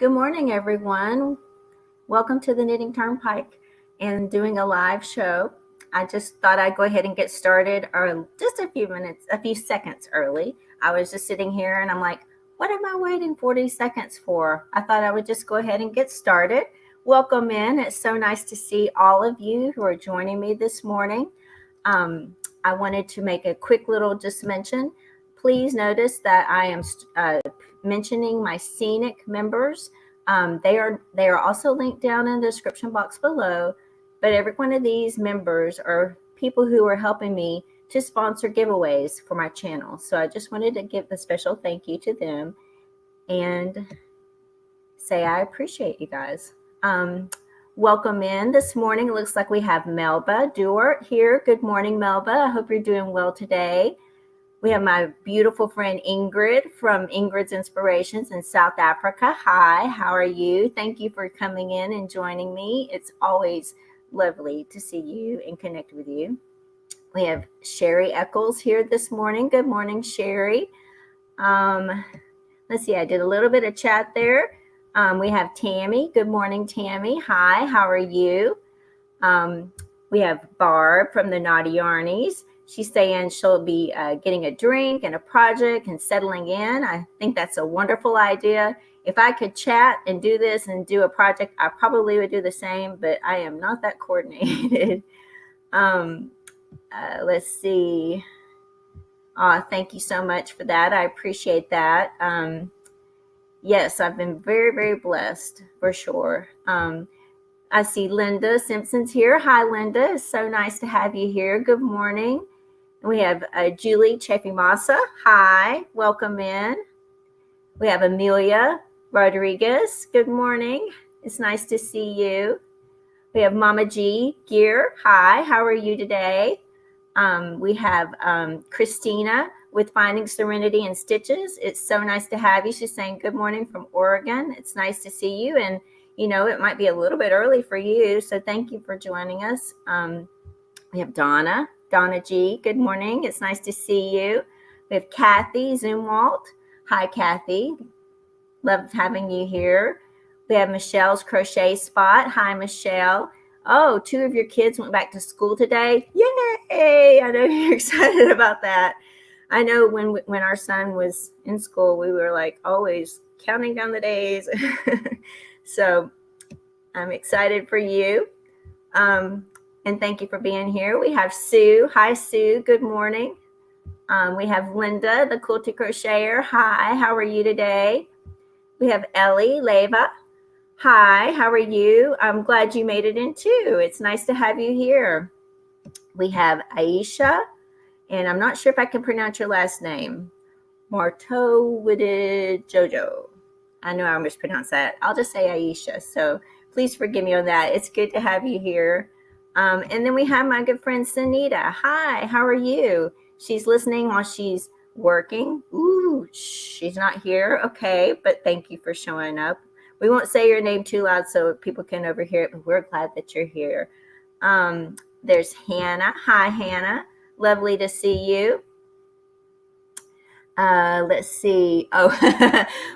Good morning, everyone. Welcome to the Knitting Turnpike and doing a live show. I just thought I'd go ahead and get started just a few seconds early. I was just sitting here and I'm like, what am I waiting 40 seconds for? I thought I would just go ahead and get started. Welcome in. It's so nice to see all of you who are joining me this morning. I wanted to make a quick little just mention. Please notice that I am mentioning my Scenic members. They are also linked down in the description box below. But every one of these members are people who are helping me to sponsor giveaways for my channel. So I just wanted to give a special thank you to them and say I appreciate you guys. Welcome in this morning. It looks like we have Melba Duart here. Good morning, Melba. I hope you're doing well today. We have my beautiful friend Ingrid from Ingrid's Inspirations in South Africa. Hi, how are you? Thank you for coming in and joining me. It's always lovely to see you and connect with you. We have Sherry Eccles here this morning. Good morning, Sherry. Let's see, I did a little bit of chat there. We have Tammy. Good morning, Tammy. Hi, how are you? We have Barb from the Naughty Yarnies. She's saying she'll be getting a drink and a project and settling in. I think that's a wonderful idea. If I could chat and do this and do a project, I probably would do the same, but I am not that coordinated. Let's see. Thank you so much for that. I appreciate that. Yes, I've been very, very blessed for sure. I see Linda Simpson's here. Hi, Linda. It's so nice to have you here. Good morning. We have Julie Chefimasa. Hi, welcome in. We have Amelia Rodriguez. Good morning. It's nice to see you. We have Mama G Gear. Hi, how are you today? We have Christina with Finding Serenity in Stitches. It's so nice to have you. She's saying good morning from Oregon. It's nice to see you. And, you know, it might be a little bit early for you. So thank you for joining us. We have Donna G. Good morning. It's nice to see you. We have Kathy Zumwalt. Hi, Kathy. Love having you here. We have Michelle's Crochet Spot. Hi, Michelle. Oh, 2 of your kids went back to school today. Yay! I know you're excited about that. I know when our son was in school, we were like always counting down the days. So I'm excited for you. And thank you for being here. We have Sue. Hi, Sue. Good morning. We have Linda, the Quilty Crocheter. Hi, how are you today? We have Ellie Leva. Hi, how are you? I'm glad you made it in too. It's nice to have you here. We have Aisha, and I'm not sure if I can pronounce your last name. Martowitted Jojo. I know I mispronounced that. I'll just say Aisha. So please forgive me on that. It's good to have you here. And then we have my good friend Sunita. Hi, how are you? She's listening while she's working. Ooh, she's not here. Okay, but thank you for showing up. We won't say your name too loud so people can overhear it, but we're glad that you're here. There's Hannah. Hi, Hannah. Lovely to see you. Let's see. Oh,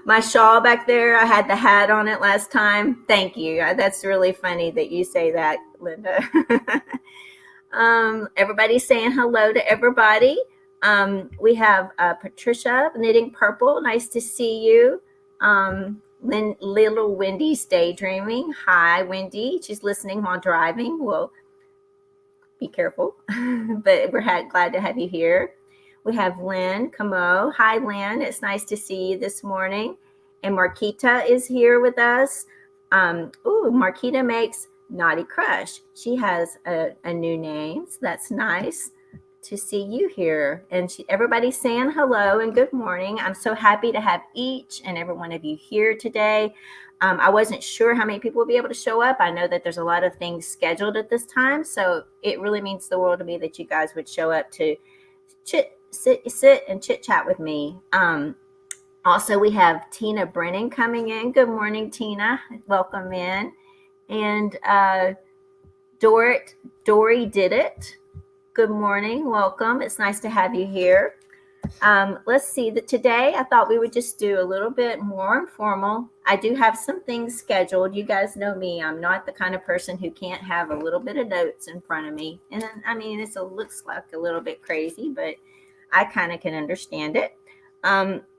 my shawl back there. I had the hat on it last time. Thank you. That's really funny that you say that, Linda. Everybody's saying hello to everybody. We have Patricia Knitting Purple. Nice to see you. Little Wendy's daydreaming. Hi, Wendy. She's listening while driving. Well, be careful. But we're glad to have you here. We have Lynn Camo. Hi, Lynn. It's nice to see you this morning. And Marquita is here with us. Marquita makes Naughty Crush. She has a new name, so that's nice to see you here. And everybody's saying hello and good morning. I'm so happy to have each and every one of you here today. I wasn't sure how many people would be able to show up. I know that there's a lot of things scheduled at this time, so it really means the world to me that you guys would show up to sit and chit chat with me. Also, we have Tina Brennan coming in. Good morning, Tina. Welcome in. And Dory did it. Good morning. Welcome. It's nice to have you here. Let's see that today I thought we would just do a little bit more informal. I do have some things scheduled. You guys know me. I'm not the kind of person who can't have a little bit of notes in front of me. And then, I mean, it looks like a little bit crazy, but I kind of can understand it.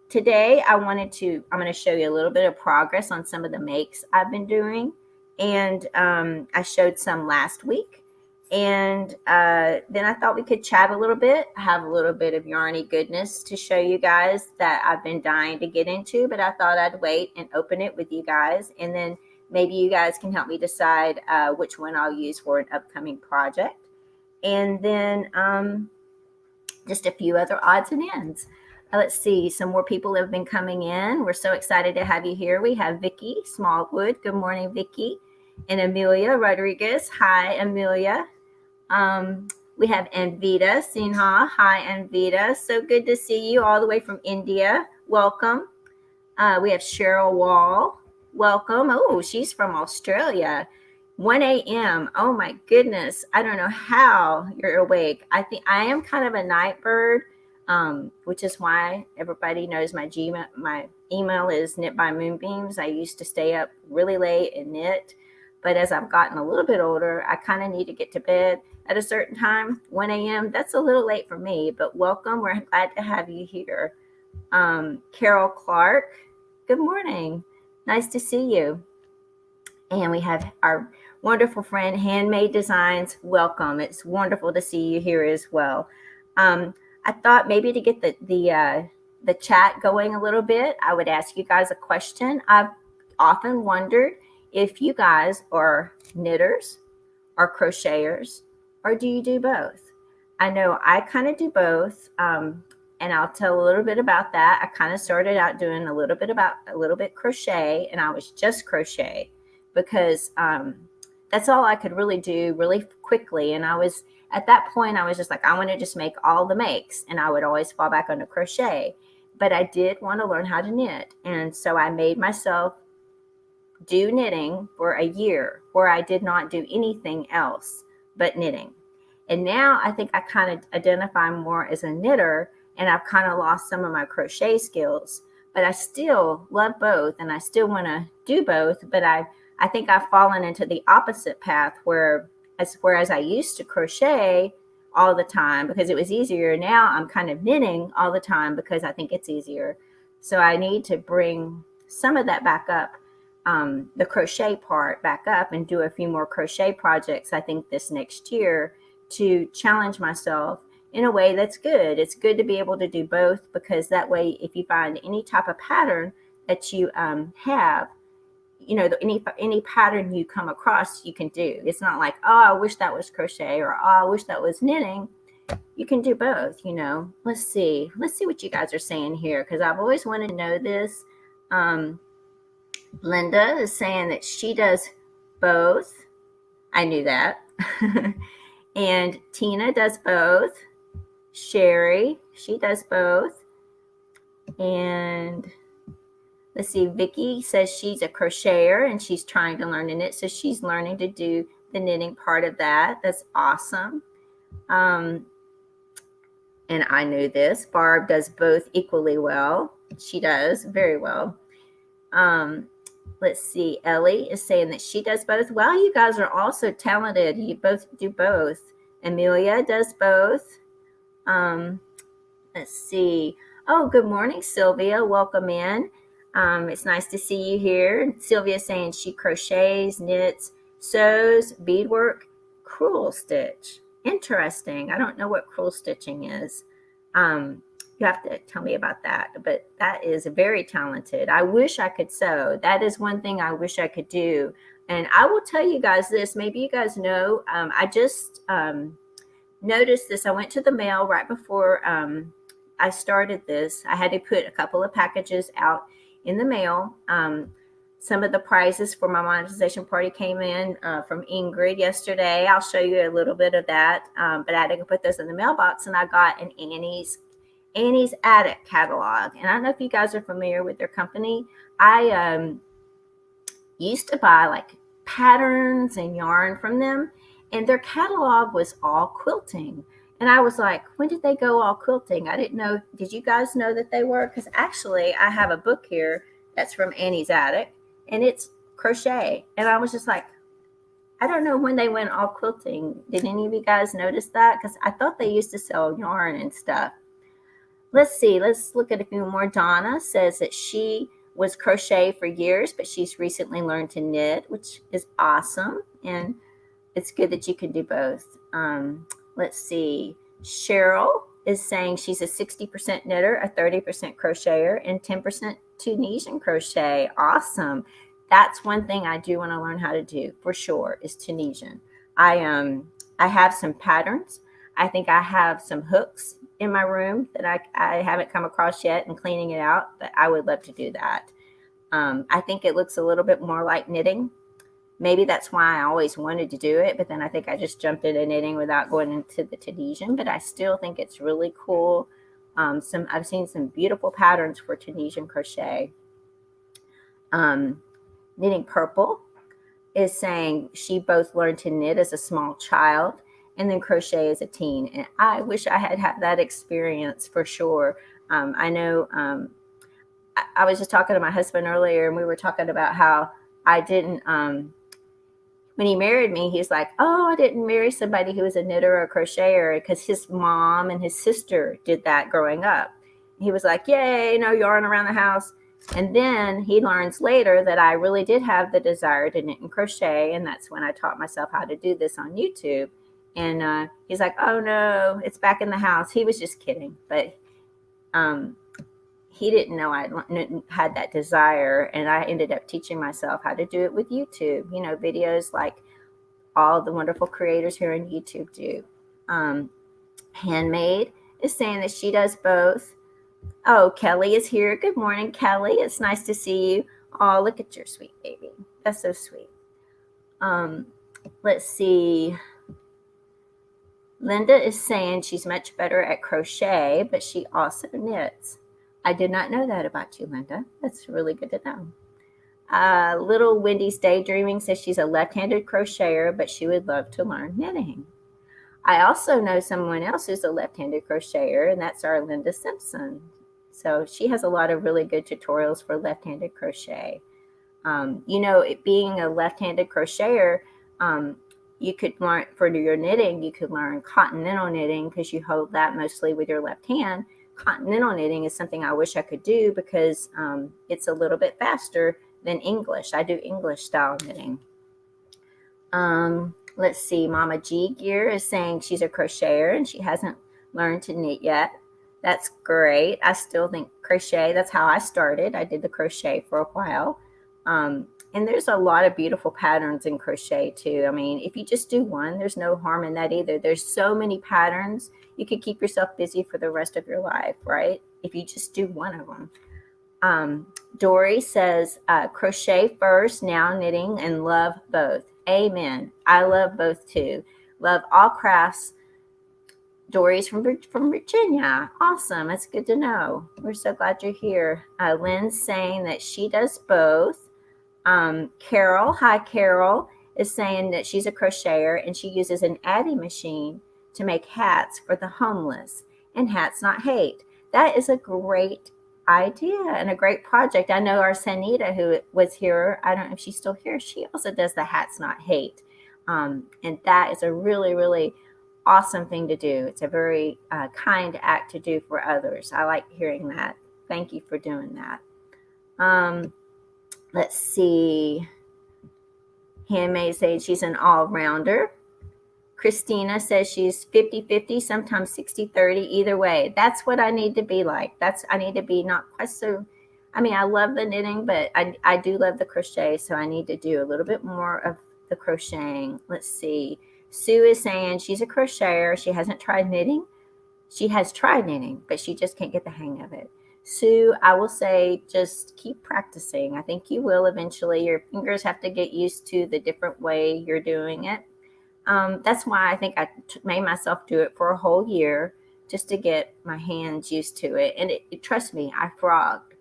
Today I'm going to show you a little bit of progress on some of the makes I've been doing. And I showed some last week. And then I thought we could chat a little bit. I have a little bit of yarny goodness to show you guys that I've been dying to get into, but I thought I'd wait and open it with you guys. And then maybe you guys can help me decide which one I'll use for an upcoming project. And then just a few other odds and ends. Let's see, some more people have been coming in. We're so excited to have you here. We have Vicki Smallwood. Good morning, Vicki. And Amelia Rodriguez. Hi, Amelia. We have Anvita Sinha. Hi, Anvita. So good to see you all the way from India. Welcome. We have Cheryl Wall. Welcome. Oh, she's from Australia. 1 a.m. Oh my goodness. I don't know how you're awake. I think I am kind of a night bird, which is why everybody knows my email is Knit by Moonbeams. I used to stay up really late and knit. But as I've gotten a little bit older, I kind of need to get to bed at a certain time. 1 a.m., that's a little late for me, but welcome. We're glad to have you here. Carol Clark, good morning. Nice to see you. And we have our wonderful friend, Handmade Designs. Welcome. It's wonderful to see you here as well. I thought maybe to get the chat going a little bit, I would ask you guys a question. I've often wondered if you guys are knitters or crocheters, or do you do both? I know I kind of do both, and I'll tell a little bit about that. I kind of started out doing a little bit crochet, and I was just crochet because that's all I could really do really quickly. And at that point, I was just like, I want to just make all the makes, and I would always fall back onto crochet. But I did want to learn how to knit, and so I made myself do knitting for a year where I did not do anything else but knitting. And now I think I kind of identify more as a knitter, and I've kind of lost some of my crochet skills, but I still love both and I still want to do both. But I think I've fallen into the opposite path whereas I used to crochet all the time because it was easier. Now I'm kind of knitting all the time because I think it's easier. So I need to bring some of that back up. The crochet part back up and do a few more crochet projects, I think, this next year to challenge myself in a way that's good. It's good to be able to do both because that way, if you find any type of pattern that you have, any pattern you come across, you can do. It's not like, oh, I wish that was crochet or, oh, I wish that was knitting. You can do both, Let's see what you guys are saying here because I've always wanted to know this. Linda is saying that she does both. I knew that. And Tina does both. Sherry, she does both. And let's see, Vicki says she's a crocheter and she's trying to learn to knit. So she's learning to do the knitting part of that. That's awesome. And I knew this. Barb does both equally well. She does very well. Let's see. Ellie is saying that she does both. Wow, you guys are all so talented. You both do both. Amelia does both. Let's see. Oh, good morning, Sylvia. Welcome in. It's nice to see you here. Sylvia is saying she crochets, knits, sews, beadwork, crewel stitch. Interesting. I don't know what crewel stitching is. You have to tell me about that, but that is very talented. I wish I could sew. That is one thing I wish I could do. And I will tell you guys this, maybe you guys know, I just noticed this. I went to the mail right before I started this. I had to put a couple of packages out in the mail. Some of the prizes for my monetization party came in from Ingrid yesterday. I'll show you a little bit of that, but I had to put those in the mailbox, and I got an Annie's Attic catalog. And I don't know if you guys are familiar with their company. I used to buy like patterns and yarn from them, and their catalog was all quilting. And I was like, when did they go all quilting? I didn't know. Did you guys know that they were? Because actually, I have a book here that's from Annie's Attic, and it's crochet. And I was just like, I don't know when they went all quilting. Did any of you guys notice that? Because I thought they used to sell yarn and stuff. Let's see. Let's look at a few more. Donna says that she was crochet for years, but she's recently learned to knit, which is awesome. And it's good that you can do both. Let's see. Cheryl is saying she's a 60% knitter, a 30% crocheter, and 10% Tunisian crochet. Awesome. That's one thing I do want to learn how to do for sure is Tunisian. I have some patterns. I think I have some hooks in my room that I haven't come across yet and cleaning it out, but I would love to do that. I think it looks a little bit more like knitting. Maybe that's why I always wanted to do it, but then I think I just jumped into knitting without going into the Tunisian, but I still think it's really cool. I've seen some beautiful patterns for Tunisian crochet. Knitting Purple is saying she both learned to knit as a small child and then crochet as a teen. And I wish I had had that experience for sure. I know I was just talking to my husband earlier, and we were talking about how I didn't when he married me, he's like, oh, I didn't marry somebody who was a knitter or a crocheter because his mom and his sister did that growing up. He was like, yay, no yarn around the house. And then he learns later that I really did have the desire to knit and crochet. And that's when I taught myself how to do this on YouTube. And he's like, oh, no, it's back in the house. He was just kidding. But he didn't know I had that desire, and I ended up teaching myself how to do it with YouTube, videos like all the wonderful creators here on YouTube do. Handmade is saying that she does both. Oh, Kelly is here. Good morning, Kelly. It's nice to see you. Oh, look at your sweet baby. That's so sweet. Let's see. Linda is saying she's much better at crochet, but she also knits. I did not know that about you, Linda. That's really good to know. Little Wendy's Daydreaming says she's a left-handed crocheter, but she would love to learn knitting. I also know someone else who's a left-handed crocheter, and that's our Linda Simpson. So she has a lot of really good tutorials for left-handed crochet. Being a left-handed crocheter, you could learn for your knitting, you could learn continental knitting because you hold that mostly with your left hand. Continental knitting is something I wish I could do because it's a little bit faster than English. I do English style knitting. Let's see. Mama G Gear is saying she's a crocheter and she hasn't learned to knit yet. That's great. I still think crochet, that's how I started. I did the crochet for a while. And there's a lot of beautiful patterns in crochet too. I mean, if you just do one, there's no harm in that either. There's so many patterns. You could keep yourself busy for the rest of your life, right? If you just do one of them. Dory says, crochet first, now knitting, and love both. Amen. I love both too. Love all crafts. Dory's from Virginia. Awesome. That's good to know. We're so glad you're here. Lynn's saying that she does both. Carol, hi Carol, is saying that she's a crocheter and she uses an Addy machine to make hats for the homeless and Hats Not Hate. That is a great idea and a great project. I know our Sanita, who was here, I don't know if she's still here, she also does the Hats Not Hate. And that is a really, really awesome thing to do. It's a very kind act to do for others. I like hearing that. Thank you for doing that. Let's see. Handmaid says she's an all-rounder. Christina says she's 50-50, sometimes 60-30, either way. That's what I need to be like. I need to be not quite so, I love the knitting, but I do love the crochet, so I need to do a little bit more of the crocheting. Let's see. Sue is saying she's a crocheter. She hasn't tried knitting. She has tried knitting, but she just can't get the hang of it. Sue, I will say just keep practicing. I think you will eventually. Your fingers have to get used to the different way you're doing it. That's why I think I made myself do it for a whole year just to get my hands used to it. And trust me, I frogged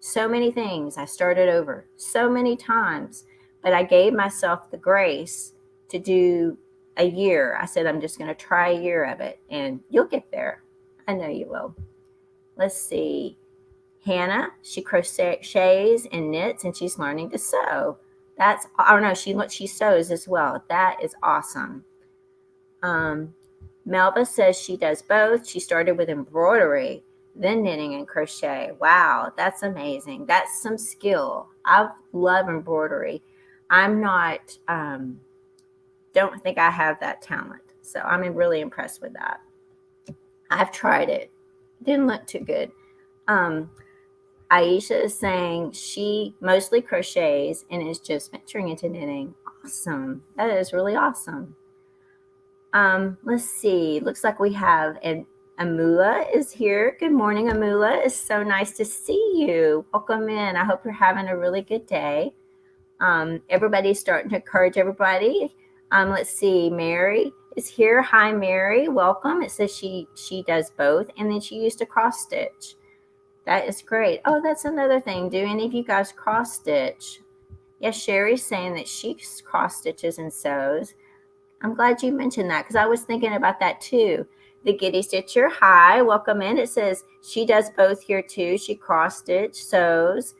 so many things. I started over so many times, but I gave myself the grace to do a year. I said, I'm just going to try a year of it, and you'll get there. I know you will. Let's see. Hannah, she crochets and knits, and she's learning to sew. That's, oh no, she sews as well. That is awesome. Melba says she does both. She started with embroidery, then knitting and crochet. Wow, that's amazing. That's some skill. I love embroidery. I'm not, don't think I have that talent. So I'm really impressed with that. I've tried it. Didn't look too good. Aisha is saying she mostly crochets and is just venturing into knitting. Awesome. That is really awesome. Let's see. Looks like we have Amula is here. Good morning, Amula. It's so nice to see you. Welcome in. I hope you're having a really good day. Everybody's starting to encourage everybody. Let's see. Mary is here. Hi, Mary. Welcome. It says she does both, and then she used to cross stitch. That is great. Oh, that's another thing. Do any of you guys cross stitch? Yes, Sherry's saying that she cross stitches and sews. I'm glad you mentioned that because I was thinking about that too. The Giddy Stitcher, hi, welcome in. It says she does both here too. She cross stitch, sews.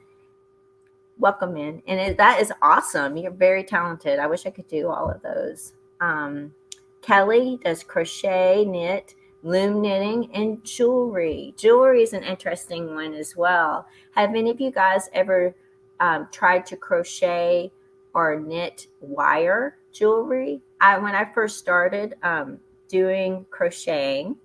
Welcome in. And that is awesome. You're very talented. I wish I could do all of those. Kelly does crochet, knit, loom knitting, and jewelry. Jewelry is an interesting one as well. Have any of you guys ever tried to crochet or knit wire jewelry? When I first started doing crocheting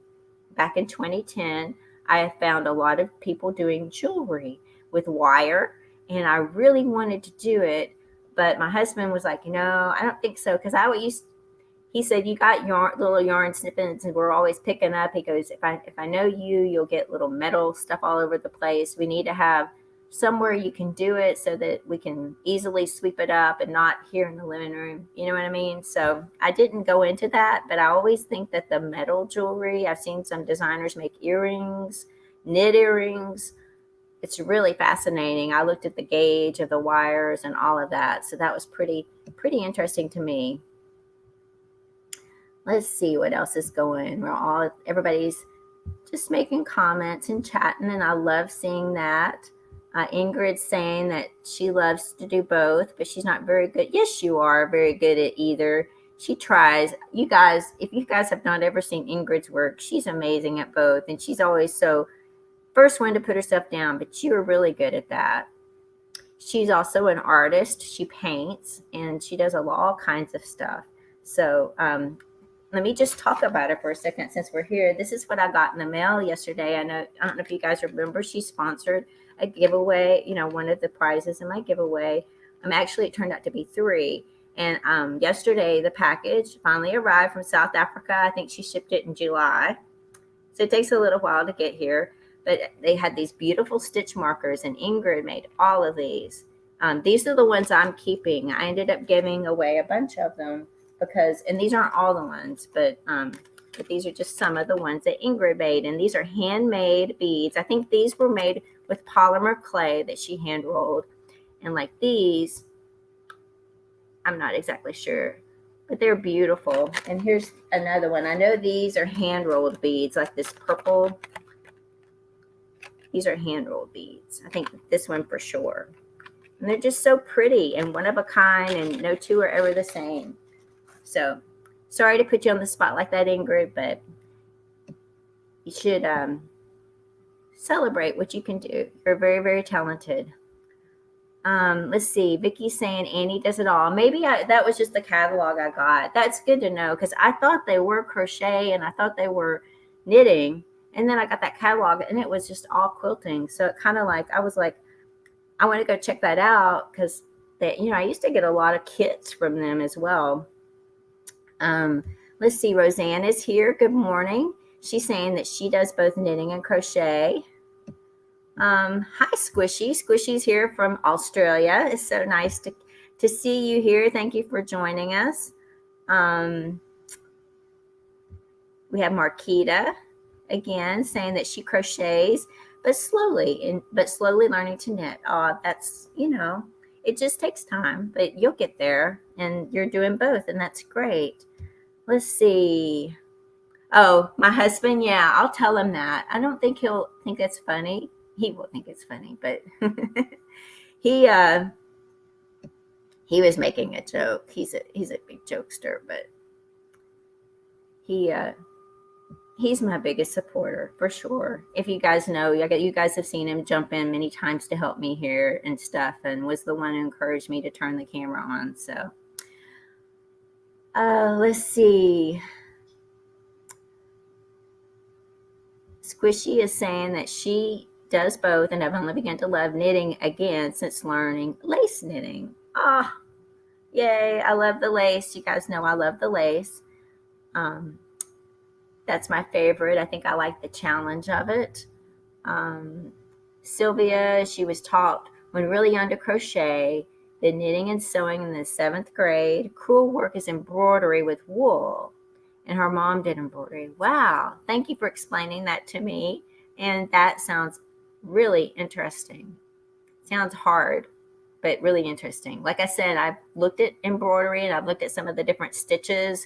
back in 2010, I found a lot of people doing jewelry with wire, and I really wanted to do it, but my husband was like, I don't think so, because he said, you got little yarn snippets, and we're always picking up. He goes, if I know you'll get little metal stuff all over the place. We need to have somewhere you can do it so that we can easily sweep it up and not here in the living room. You know what I mean? So I didn't go into that, but I always think that the metal jewelry, I've seen some designers make earrings, knit earrings. It's really fascinating. I looked at the gauge of the wires and all of that. So that was pretty interesting to me. Let's see what else is going. Everybody's just making comments and chatting, and I love seeing that. Ingrid's saying that she loves to do both, but she's not very good. Yes, you are very good at either. She tries. You guys, if you guys have not ever seen Ingrid's work, she's amazing at both, and she's always so first one to put herself down, but you are really good at that. She's also an artist. She paints, and she does all kinds of stuff. So let me just talk about it for a second since we're here. This is what I got in the mail yesterday. I don't know if you guys remember, she sponsored a giveaway, one of the prizes in my giveaway. Actually, it turned out to be 3. And yesterday, the package finally arrived from South Africa. I think she shipped it in July. So it takes a little while to get here. But they had these beautiful stitch markers, and Ingrid made all of these. These are the ones I'm keeping. I ended up giving away a bunch of them and these aren't all the ones, but these are just some of the ones that Ingrid made. And these are handmade beads. I think these were made with polymer clay that she hand rolled. And like these, I'm not exactly sure, but they're beautiful. And here's another one. I know these are hand rolled beads, like this purple. These are hand rolled beads. I think this one for sure. And they're just so pretty and one of a kind, and no two are ever the same. So sorry to put you on the spot like that, Ingrid, but you should celebrate what you can do. You're very, very talented. Let's see. Vicky's saying Annie does it all. Maybe that was just the catalog I got. That's good to know, because I thought they were crochet and I thought they were knitting. And then I got that catalog and it was just all quilting. So it kind of I was like, I want to go check that out, because I used to get a lot of kits from them as well. Let's see. Roseanne is here. Good morning. She's saying that she does both knitting and crochet. Hi, Squishy. Squishy's here from Australia. It's so nice to see you here. Thank you for joining us. We have Marquita again saying that she crochets, but slowly learning to knit. That's, it just takes time, but you'll get there, and you're doing both, and that's great. Let's see. Oh, my husband, yeah, I'll tell him that. I don't think he'll think it's funny. He will think it's funny, but he he was making a joke. He's a big jokester, but he he's my biggest supporter for sure. If you guys know, you guys have seen him jump in many times to help me here and stuff, and was the one who encouraged me to turn the camera on. So let's see. Squishy is saying that she does both and have only begun to love knitting again since learning lace knitting. Ah, yay. I love the lace. You guys know I love the lace. That's my favorite. I think I like the challenge of it. Sylvia, she was taught when really young to crochet, the knitting and sewing in the 7th grade. Cool work is embroidery with wool. And her mom did embroidery. Wow. Thank you for explaining that to me. And that sounds really interesting. Sounds hard, but really interesting. Like I said, I've looked at embroidery and I've looked at some of the different stitches.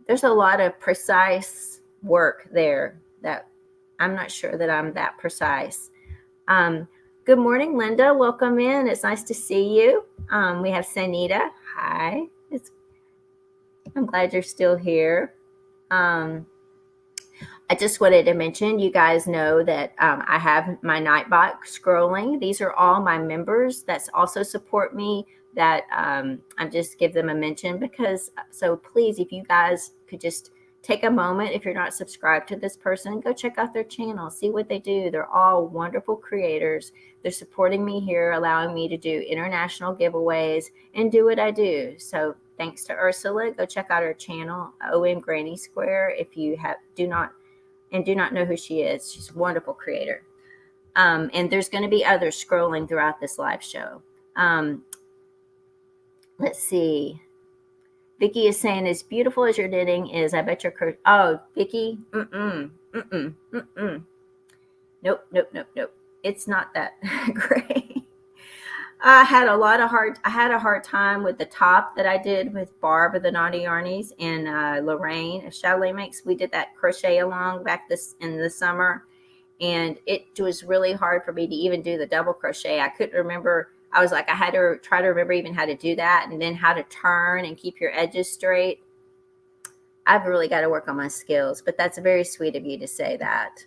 There's a lot of precise work there that I'm not sure that I'm that precise. Good morning, Linda. Welcome in. It's nice to see you. We have Sanita. Hi. I'm glad you're still here. I just wanted to mention, you guys know that I have my Nightbot scrolling. These are all my members that also support me, that I just give them a mention because, so please, if you guys could just take a moment, if you're not subscribed to this person, go check out their channel, see what they do. They're all wonderful creators. They're supporting me here, allowing me to do international giveaways and do what I do. So thanks to Ursula. Go check out her channel, OM Granny Square, if you do not know who she is. She's a wonderful creator. And there's going to be others scrolling throughout this live show. Let's see. Vicky is saying, as beautiful as your knitting is, I bet your oh, Vicky, nope. It's not that great. I had a hard time with the top that I did with Barb of the Naughty Yarnies and Lorraine of Chalet Makes. We did that crochet along back in the summer, and it was really hard for me to even do the double crochet. I couldn't remember. I was like, I had to try to remember even how to do that, and then how to turn and keep your edges straight. I've really got to work on my skills, but that's very sweet of you to say that.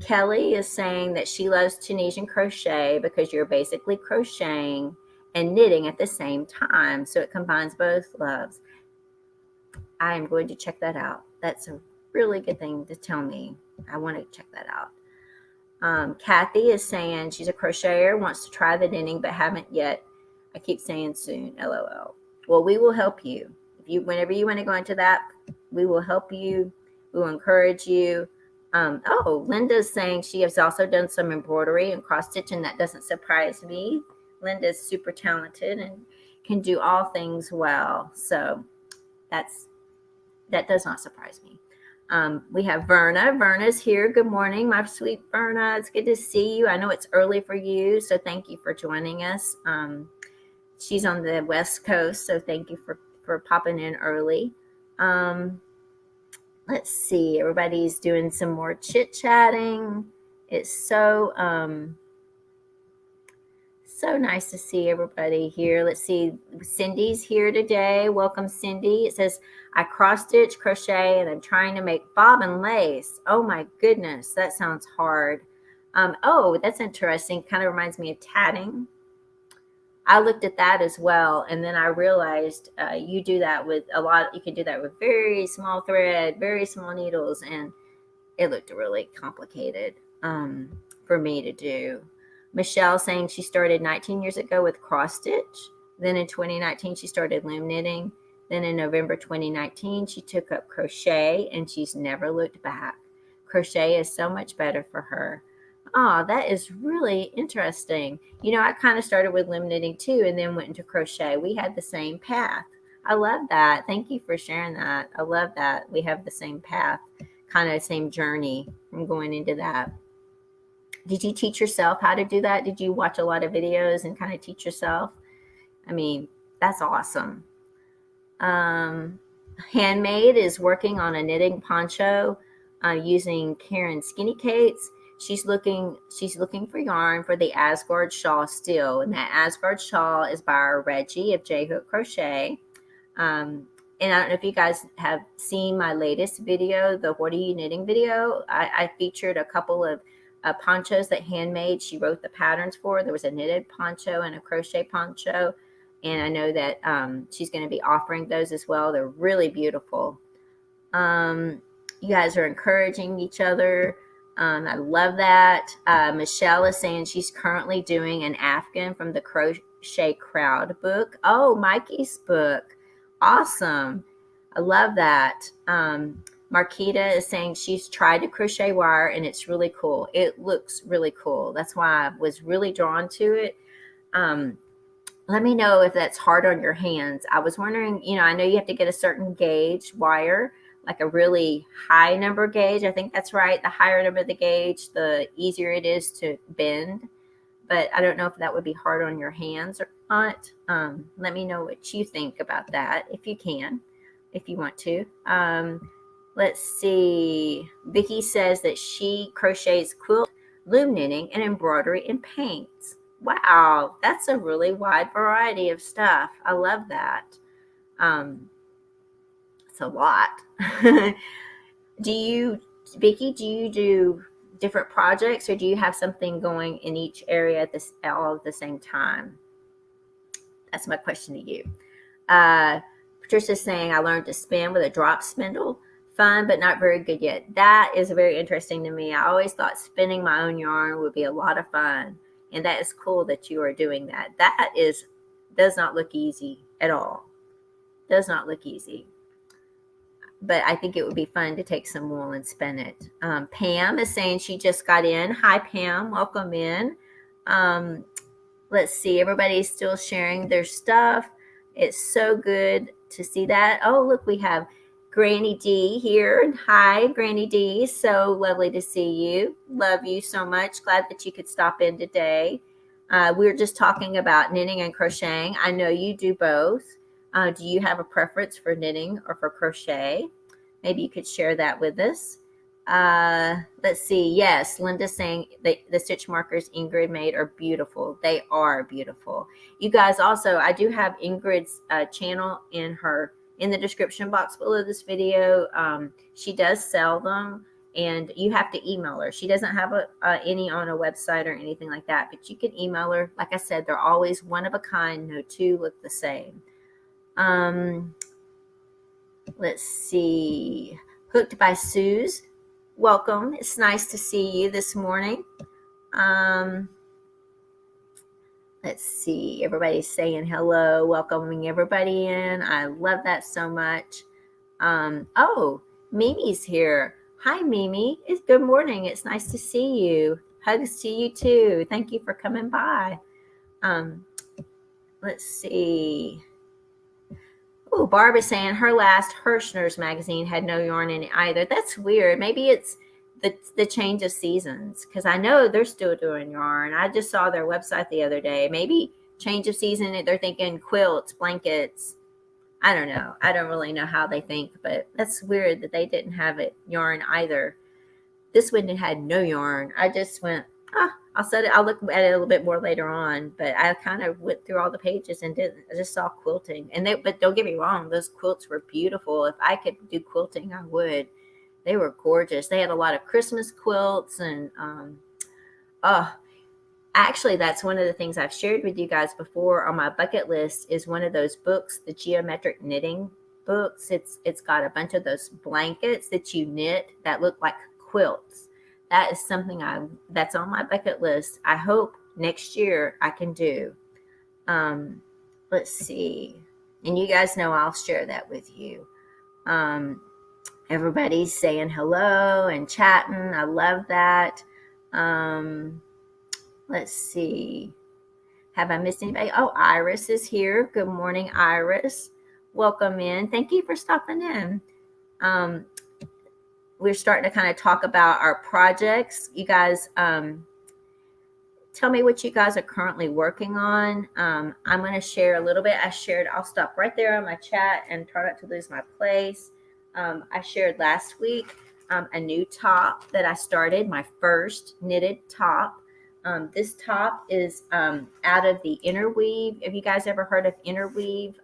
Kelly is saying that she loves Tunisian crochet because you're basically crocheting and knitting at the same time. So it combines both loves. I am going to check that out. That's a really good thing to tell me. I want to check that out. Kathy is saying she's a crocheter, wants to try the knitting, but haven't yet. I keep saying soon, LOL. Well, we will help you. Whenever you want to go into that, we will help you. We will encourage you. Linda's saying she has also done some embroidery and cross stitch, and that doesn't surprise me. Linda's super talented and can do all things well. So that does not surprise me. We have Verna. Verna's here. Good morning, my sweet Verna. It's good to see you. I know it's early for you, so thank you for joining us. She's on the West Coast, so thank you for popping in early. Let's see. Everybody's doing some more chit-chatting. It's so nice to see everybody here. Let's see. Cindy's here today. Welcome, Cindy. It says, I cross-stitch, crochet, and I'm trying to make bobbin lace. Oh, my goodness. That sounds hard. Oh, that's interesting. Kind of reminds me of tatting. I looked at that as well, and then I realized you do that with you can do that with very small thread, very small needles, and it looked really complicated for me to do. Michelle saying she started 19 years ago with cross stitch. Then in 2019, she started loom knitting. Then in November 2019, she took up crochet, and she's never looked back. Crochet is so much better for her. Oh, that is really interesting. I kind of started with loom knitting too, and then went into crochet. We had the same path. I love that. Thank you for sharing that. I love that. We have the same path, kind of same journey from going into that. Did you teach yourself how to do that? Did you watch a lot of videos and kind of teach yourself? I mean, that's awesome. Handmade is working on a knitting poncho using Karen's Skinny Kates. She's looking for yarn for the Asgard shawl still, and that Asgard shawl is by our Reggie of J Hook Crochet. And I don't know if you guys have seen my latest video, the What Are You Knitting video. I featured a couple of ponchos that handmade. She wrote the patterns for. There was a knitted poncho and a crochet poncho. And I know that she's going to be offering those as well. They're really beautiful. You guys are encouraging each other. I love that. Michelle is saying she's currently doing an Afghan from the Crochet Crowd book. Oh, Mikey's book. Awesome. I love that. Marquita is saying she's tried to crochet wire and it's really cool. It looks really cool. That's why I was really drawn to it. Let me know if that's hard on your hands. I was wondering, I know you have to get a certain gauge wire, like a really high number gauge. I think that's right. The higher number of the gauge, the easier it is to bend. But I don't know if that would be hard on your hands or not. Let me know what you think about that, if you can, if you want to. Let's see. Vicki says that she crochets quilt, loom knitting, and embroidery and paints. Wow, that's a really wide variety of stuff. I love that. It's a lot. Vicki, do you do different projects, or do you have something going in each area all at the same time? That's my question to you. Patricia's saying, I learned to spin with a drop spindle. Fun, but not very good yet. That is very interesting to me. I always thought spinning my own yarn would be a lot of fun. And that is cool that you are doing that. That does not look easy at all. Does not look easy. But I think it would be fun to take some wool and spin it. Pam is saying she just got in. Hi, Pam. Welcome in. Let's see. Everybody's still sharing their stuff. It's so good to see that. Oh, look, we have Granny D here. Hi, Granny D. So lovely to see you. Love you so much. Glad that you could stop in today. We were just talking about knitting and crocheting. I know you do both. Do you have a preference for knitting or for crochet? Maybe you could share that with us. Let's see. Yes, Linda's saying the stitch markers Ingrid made are beautiful. They are beautiful. You guys also, I do have Ingrid's channel in the description box below this video. She does sell them, and you have to email her. She doesn't have any on a website or anything like that, but you can email her. Like I said, they're always one of a kind. No two look the same. Let's see. Hooked by Suze. Welcome. It's nice to see you this morning. Let's see. Everybody's saying hello, welcoming everybody in. I love that so much. Oh, Mimi's here. Hi, Mimi. It's good morning. It's nice to see you. Hugs to you too. Thank you for coming by. Let's see. Oh, Barb is saying her last Hirschner's magazine had no yarn in it either. That's weird. Maybe it's the change of seasons, because I know they're still doing yarn. I just saw their website the other day. Maybe change of season, they're thinking quilts, blankets. I don't know. I don't really know how they think, but that's weird that they didn't have it yarn either. This one had no yarn. I just went, I'll look at it a little bit more later on, but I kind of went through all the pages and I just saw quilting. But don't get me wrong, those quilts were beautiful. If I could do quilting, I would. They were gorgeous. They had a lot of Christmas quilts, and actually, that's one of the things I've shared with you guys before on my bucket list is one of those books, the geometric knitting books. It's got a bunch of those blankets that you knit that look like quilts. That is something that's on my bucket list. I hope next year I can do. Let's see. And you guys know I'll share that with you. Everybody's saying hello and chatting. I love that. Let's see. Have I missed anybody? Oh, Iris is here. Good morning, Iris. Welcome in. Thank you for stopping in. We're starting to kind of talk about our projects. You guys, tell me what you guys are currently working on. I'm going to share a little bit. I'll stop right there on my chat and try not to lose my place. I shared last week a new top that I started, my first knitted top. This top is out of the Interweave. Have you guys ever heard of Interweave?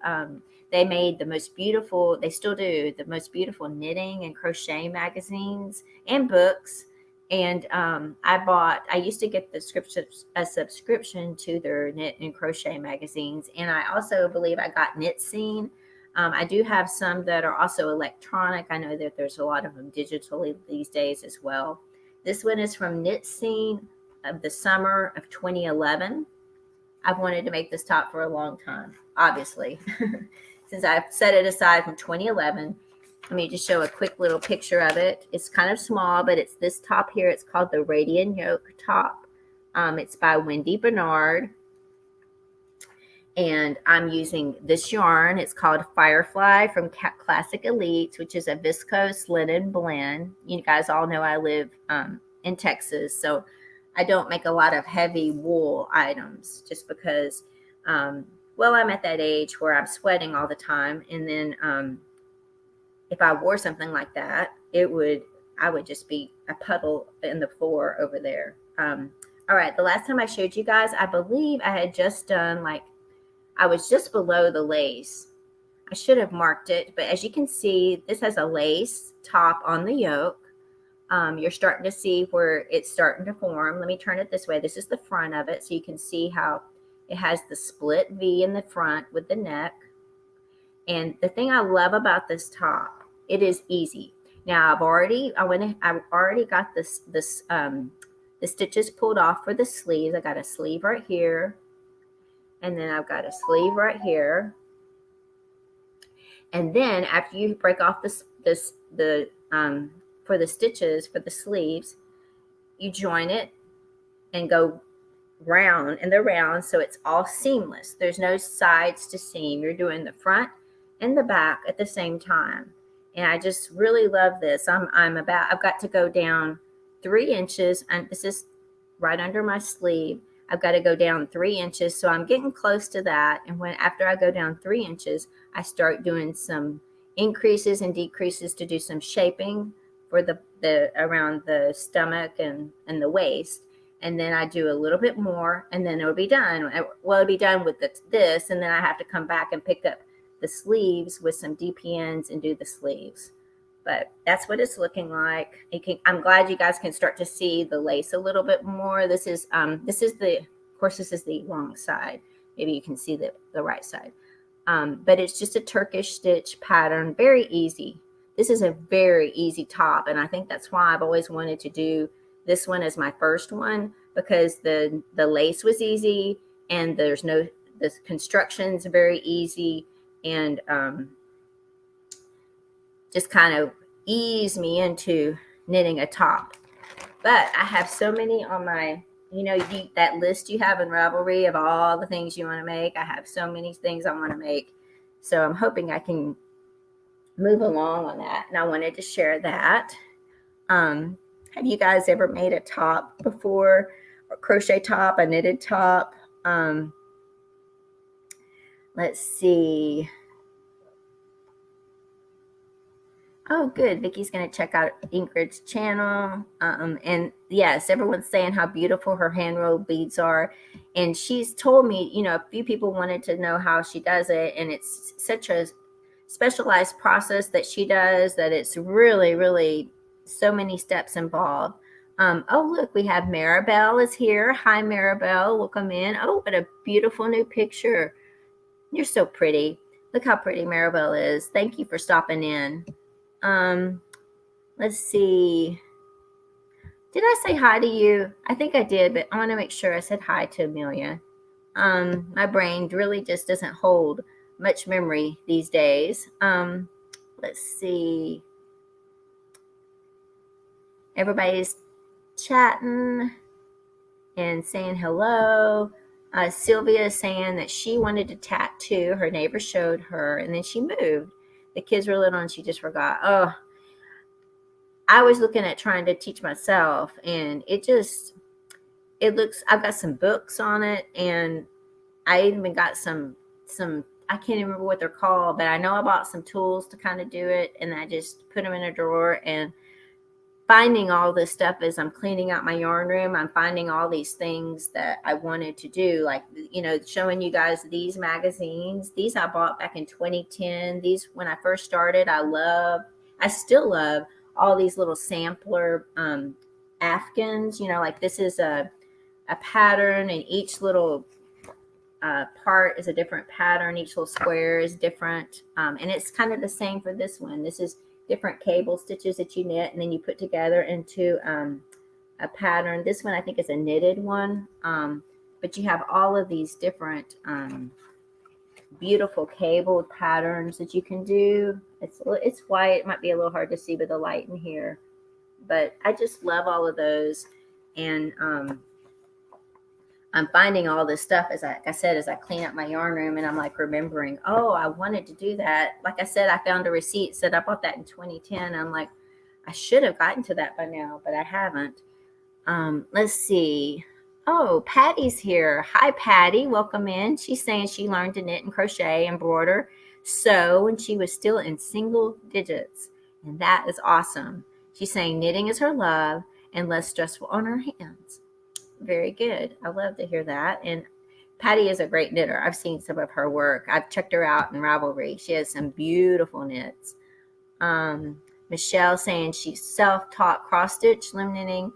They made the most beautiful, they still do, the most beautiful knitting and crochet magazines and books. And I used to get a subscription to their knit and crochet magazines. And I also believe I got Knit Scene. I do have some that are also electronic. I know that there's a lot of them digitally these days as well. This one is from Knit Scene of the summer of 2011. I've wanted to make this top for a long time, obviously, since I've set it aside from 2011. Let me just show a quick little picture of it. It's kind of small, but it's this top here. It's called the Radiant Yoke top. It's by Wendy Bernard. And I'm using this yarn. It's called Firefly from Classic Elites, which is a viscose linen blend. You guys all know I live in Texas, so I don't make a lot of heavy wool items just because, well, I'm at that age where I'm sweating all the time. And then if I wore something like that, I would just be a puddle in the floor over there. All right, the last time I showed you guys, I believe I had just done I was just below the lace. I should have marked it, but as you can see, this has a lace top on the yoke. You're starting to see where it's starting to form. Let me turn it this way. This is the front of it, so you can see how it has the split V in the front with the neck. And the thing I love about this top, it is easy. Now I've already got the stitches pulled off for the sleeves. I got a sleeve right here, and then I've got a sleeve right here. And then after you break off for the stitches for the sleeves, you join it and go round and the round, so it's all seamless. There's no sides to seam. You're doing the front and the back at the same time. And I just really love this. I've got to go down 3 inches, and this is right under my sleeve. I've got to go down 3 inches, so I'm getting close to that. And after I go down 3 inches, I start doing some increases and decreases to do some shaping for the around the stomach and the waist. And then I do a little bit more, and then it'll be done. Well, it'll be done with this, and then I have to come back and pick up the sleeves with some DPNs and do the sleeves. But that's what it's looking like. I'm glad you guys can start to see the lace a little bit more. This is the wrong side. Maybe you can see the right side. But it's just a Turkish stitch pattern, very easy. This is a very easy top, and I think that's why I've always wanted to do this one as my first one, because the lace was easy, and the construction's very easy, and just kind of ease me into knitting a top. But I have so many on my, that list you have in Ravelry of all the things you want to make. I have so many things I want to make. So I'm hoping I can move along on that. And I wanted to share that. Have you guys ever made a top before? A crochet top, a knitted top? Let's see. Oh, good. Vicky's going to check out Ingrid's channel. And yes, everyone's saying how beautiful her hand rolled beads are. And she's told me, a few people wanted to know how she does it. And it's such a specialized process that she does that it's really, really so many steps involved. Oh, look, we have Maribel is here. Hi, Maribel. Welcome in. Oh, what a beautiful new picture. You're so pretty. Look how pretty Maribel is. Thank you for stopping in. Let's see. Did I say hi to you? I think I did, but I want to make sure I said hi to Amelia. My brain really just doesn't hold much memory these days. Let's see. Everybody's chatting and saying hello. Sylvia is saying that she wanted to tattoo. Her neighbor showed her, and then she moved. The kids were little, and she just forgot. Oh, I was looking at trying to teach myself, and it it looks, I've got some books on it, and I even got some, I can't even remember what they're called, but I know I bought some tools to kind of do it, and I just put them in a drawer. And finding all this stuff as I'm cleaning out my yarn room, I'm finding all these things that I wanted to do, like, you know, showing you guys these magazines. These I bought back in 2010. These, when I first started, I still love all these little sampler afghans. You know, like this is a pattern, and each little part is a different pattern. Each little square is different. And it's kind of the same for this one. This is different cable stitches that you knit and then you put together into a pattern. This one I think is a knitted one. But you have all of these different beautiful cabled patterns that you can do. It's white. It might be a little hard to see with the light in here. But I just love all of those. And I'm finding all this stuff as I said, as I clean up my yarn room, and I'm like remembering, oh, I wanted to do that. Like I said, I found a receipt, said I bought that in 2010. I'm like, I should have gotten to that by now, but I haven't. Let's see. Oh, Patty's here. Hi, Patty. Welcome in. She's saying she learned to knit and crochet, embroider, sew when she was still in single digits. And that is awesome. She's saying knitting is her love and less stressful on her hands. Very good. I love to hear that. And Patty is a great knitter. I've seen some of her work. I've checked her out in Ravelry. She has some beautiful knits. Michelle saying she's self-taught cross-stitch, loom knitting,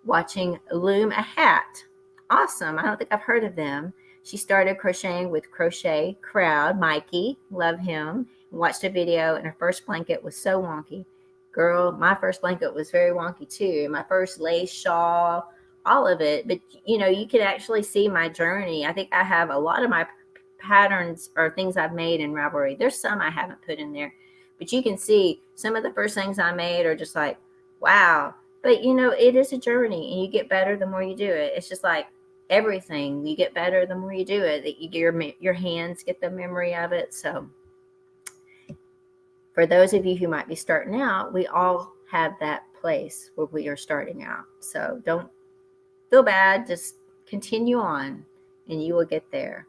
watching Loom a Hat. Awesome. I don't think I've heard of them. She started crocheting with Crochet Crowd. Mikey, love him. Watched a video, and her first blanket was so wonky. Girl, my first blanket was very wonky too. My first lace shawl, all of it. But you know, you can actually see my journey. I think I have a lot of my patterns or things I've made in Ravelry. There's some I haven't put in there, but you can see some of the first things I made are just like, wow. But you know, it is a journey, and you get better the more you do it. It's just like everything, you get better the more you do it. That your hands get the memory of it. So for those of you who might be starting out, we all have that place where we are starting out. So don't feel bad, just continue on and you will get there.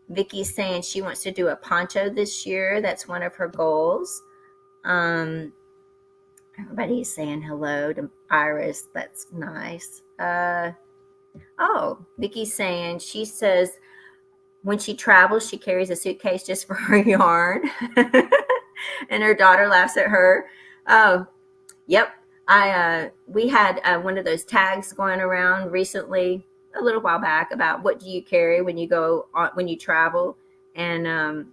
Vicky's saying she wants to do a poncho this year. That's one of her goals. Everybody's saying hello to Iris. That's nice. Vicky's saying, she says when she travels, she carries a suitcase just for her yarn. And her daughter laughs at her. Oh, yep. We had one of those tags going around recently, a little while back, about what do you carry when you go on, when you travel. And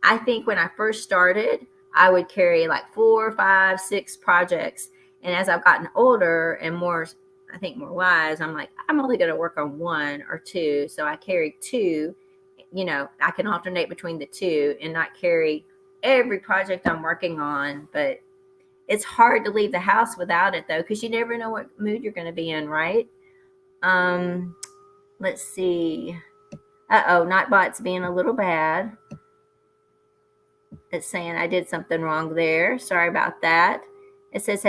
I think when I first started, I would carry like 4, 5, 6 projects. And as I've gotten older and more, I think more wise, I'm like, I'm only going to work on 1 or 2. So I carry 2. You know, I can alternate between the 2 and not carry every project I'm working on. But it's hard to leave the house without it, though, because you never know what mood you're going to be in, right? Let's see. Nightbot's being a little bad. It's saying I did something wrong there. Sorry about that. It says,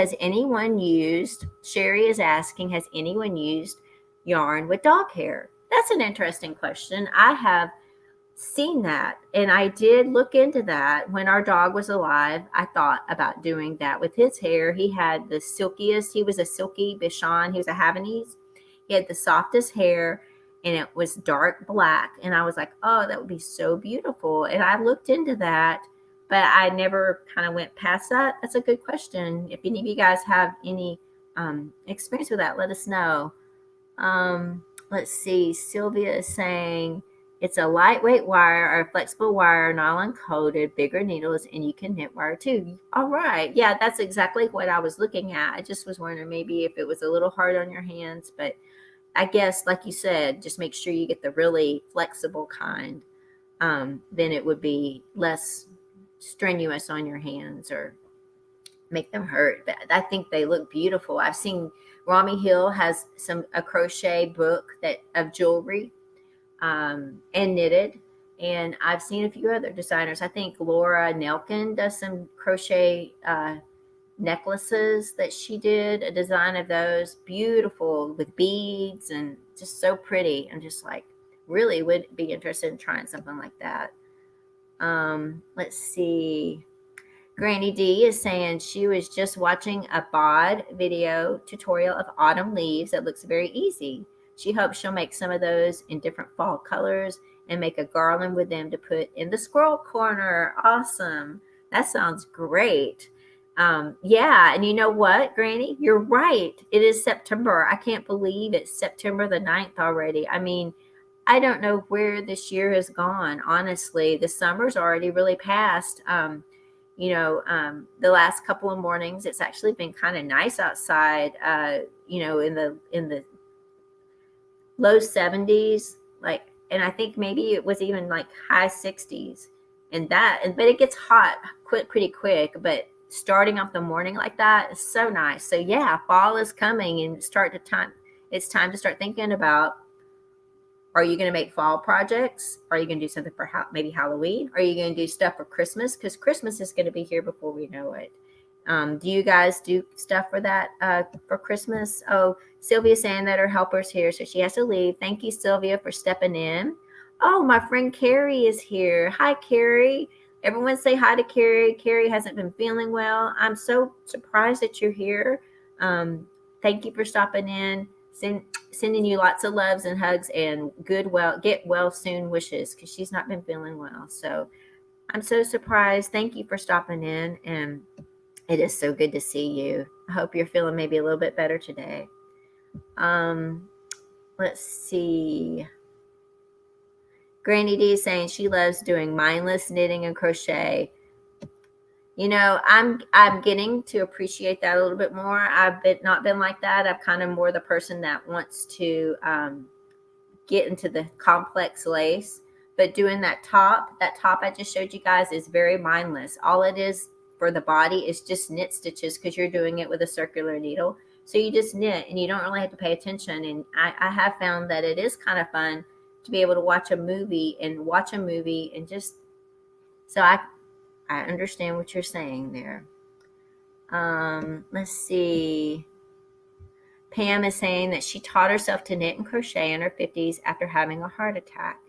Sherry is asking, has anyone used yarn with dog hair? That's an interesting question. I have seen that, and I did look into that. When our dog was alive, I thought about doing that with his hair. He had the silkiest, he was a silky Bichon, he was a Havanese. He had the softest hair, and it was dark black, and I was like, oh, that would be so beautiful. And I looked into that, but I never kind of went past that. That's a good question. If any of you guys have any experience with that, let us know. Let's see. Sylvia is saying it's a lightweight wire or a flexible wire, nylon coated, bigger needles, and you can knit wire too. All right. Yeah, that's exactly what I was looking at. I just was wondering maybe if it was a little hard on your hands, but I guess, like you said, just make sure you get the really flexible kind. Then it would be less strenuous on your hands or make them hurt. But I think they look beautiful. I've seen Rami Hill has a crochet book of jewelry and knitted, and I've seen a few other designers. I think Laura Nelkin does some crochet necklaces that she did, a design of those, beautiful with beads and just so pretty. I'm just like, really would be interested in trying something like that. Let's see. Granny D is saying she was just watching a bod video tutorial of autumn leaves that looks very easy. She hopes she'll make some of those in different fall colors and make a garland with them to put in the squirrel corner. Awesome. That sounds great. Yeah, and you know what, Granny? You're right. It is September. I can't believe it's September the 9th already. I mean, I don't know where this year has gone, honestly. The summer's already really passed. The last couple of mornings, it's actually been kind of nice outside, in the low 70s, and I think maybe it was even like high 60s, but it gets hot pretty quick. But starting off the morning like that is so nice. So yeah, fall is coming, and it's time to start thinking about, are you going to make fall projects? Are you going to do something for maybe Halloween? Are you going to do stuff for Christmas? Because Christmas is going to be here before we know it. Do you guys do stuff for that for Christmas? Oh, Sylvia's saying that her helper's here, so she has to leave. Thank you, Sylvia, for stepping in. Oh, my friend Carrie is here. Hi, Carrie. Everyone say hi to Carrie. Carrie hasn't been feeling well. I'm so surprised that you're here. Thank you for stopping in. Sending you lots of loves and hugs and get well soon wishes, because she's not been feeling well. So I'm so surprised. Thank you for stopping in, and it is so good to see you. I hope you're feeling maybe a little bit better today. Let's see. Granny D is saying she loves doing mindless knitting and crochet. I'm getting to appreciate that a little bit more. I've not been like that. I'm kind of more the person that wants to get into the complex lace. But doing that top I just showed you guys is very mindless. All it is for the body is just knit stitches, because you're doing it with a circular needle. So you just knit, and you don't really have to pay attention. And I have found that it is kind of fun to be able to watch a movie and just, so I understand what you're saying there. Let's see. Pam is saying that she taught herself to knit and crochet in her 50s after having a heart attack.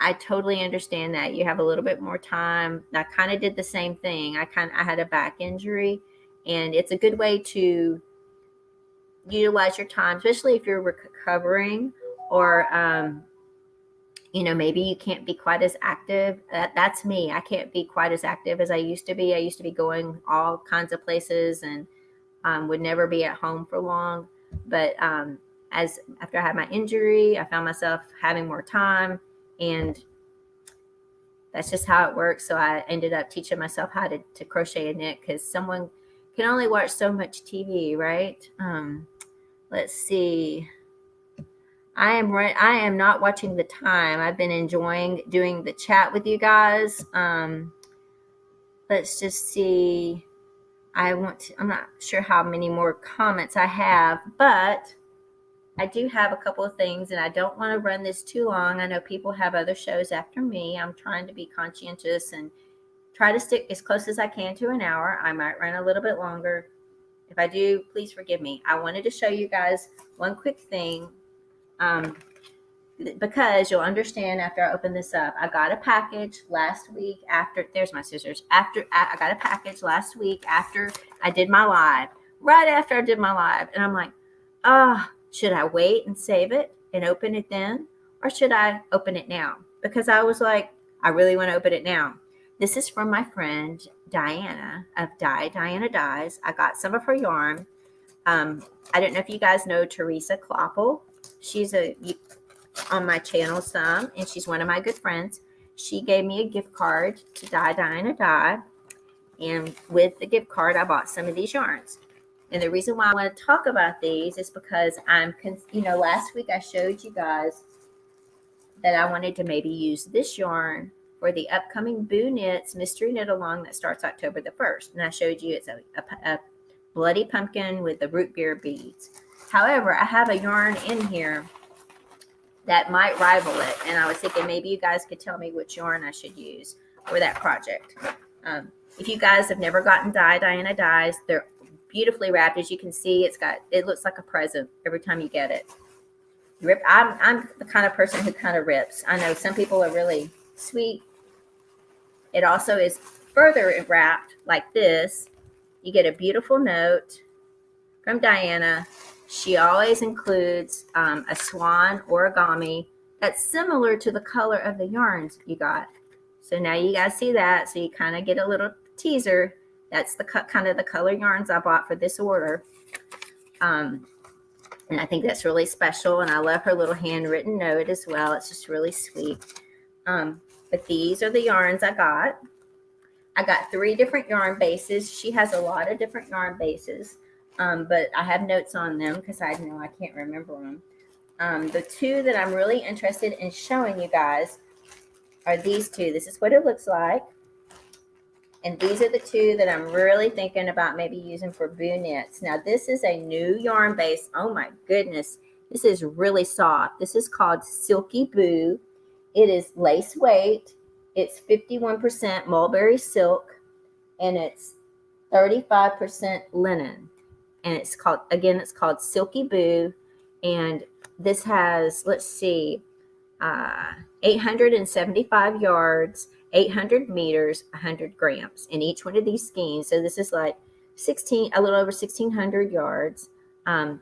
I totally understand that. You have a little bit more time. I kind of did the same thing. I had a back injury, and it's a good way to utilize your time, especially if you're recovering, or maybe you can't be quite as active. That's me. I can't be quite as active as I used to be. I used to be going all kinds of places and would never be at home for long. But after I had my injury, I found myself having more time, and that's just how it works. So I ended up teaching myself how to crochet and knit, because someone can only watch so much TV, right? Let's see. I am not watching the time. I've been enjoying doing the chat with you guys. Let's just see. I'm not sure how many more comments I have, but I do have a couple of things, and I don't want to run this too long. I know people have other shows after me. I'm trying to be conscientious and try to stick as close as I can to an hour. I might run a little bit longer. If I do, please forgive me. I wanted to show you guys one quick thing, because you'll understand after I open this up. I got a package last week there's my scissors. I got a package last week after I did my live, right after I did my live. And I'm like, should I wait and save it and open it then? Or should I open it now? Because I was like, I really want to open it now. This is from my friend Diana of Diana Dyes. I got some of her yarn. I don't know if you guys know Teresa Kloppel. She's on my channel some, and she's one of my good friends. She gave me a gift card to Diana Dye, and with the gift card, I bought some of these yarns. And the reason why I want to talk about these is because last week I showed you guys that I wanted to maybe use this yarn for the upcoming Boo Knits Mystery Knit Along that starts October the 1st. And I showed you it's a bloody pumpkin with the root beer beads. However, I have a yarn in here that might rival it. And I was thinking maybe you guys could tell me which yarn I should use for that project. If you guys have never gotten Diana dies, they're beautifully wrapped. As you can see, it looks like a present every time you get it. I'm the kind of person who kind of rips. I know some people are really sweet. It also is further wrapped like this. You get a beautiful note from Diana. She always includes a swan origami that's similar to the color of the yarns you got. So now you guys see that. So you kind of get a little teaser. That's the kind of the color yarns I bought for this order. And I think that's really special. And I love her little handwritten note as well. It's just really sweet. But these are the yarns I got. I got 3 different yarn bases. She has a lot of different yarn bases. But I have notes on them because I know I can't remember them. The 2 that I'm really interested in showing you guys are these 2. This is what it looks like. And these are the 2 that I'm really thinking about maybe using for boo knits. Now, this is a new yarn base. Oh my goodness. This is really soft. This is called Silky Boo. It is lace weight. It's 51% mulberry silk. And it's 35% linen. And it's called, again, it's called Silky Boo. And this has, let's see, 875 yards, 800 meters, 100 grams in each one of these skeins. So this is like a little over 1,600 yards.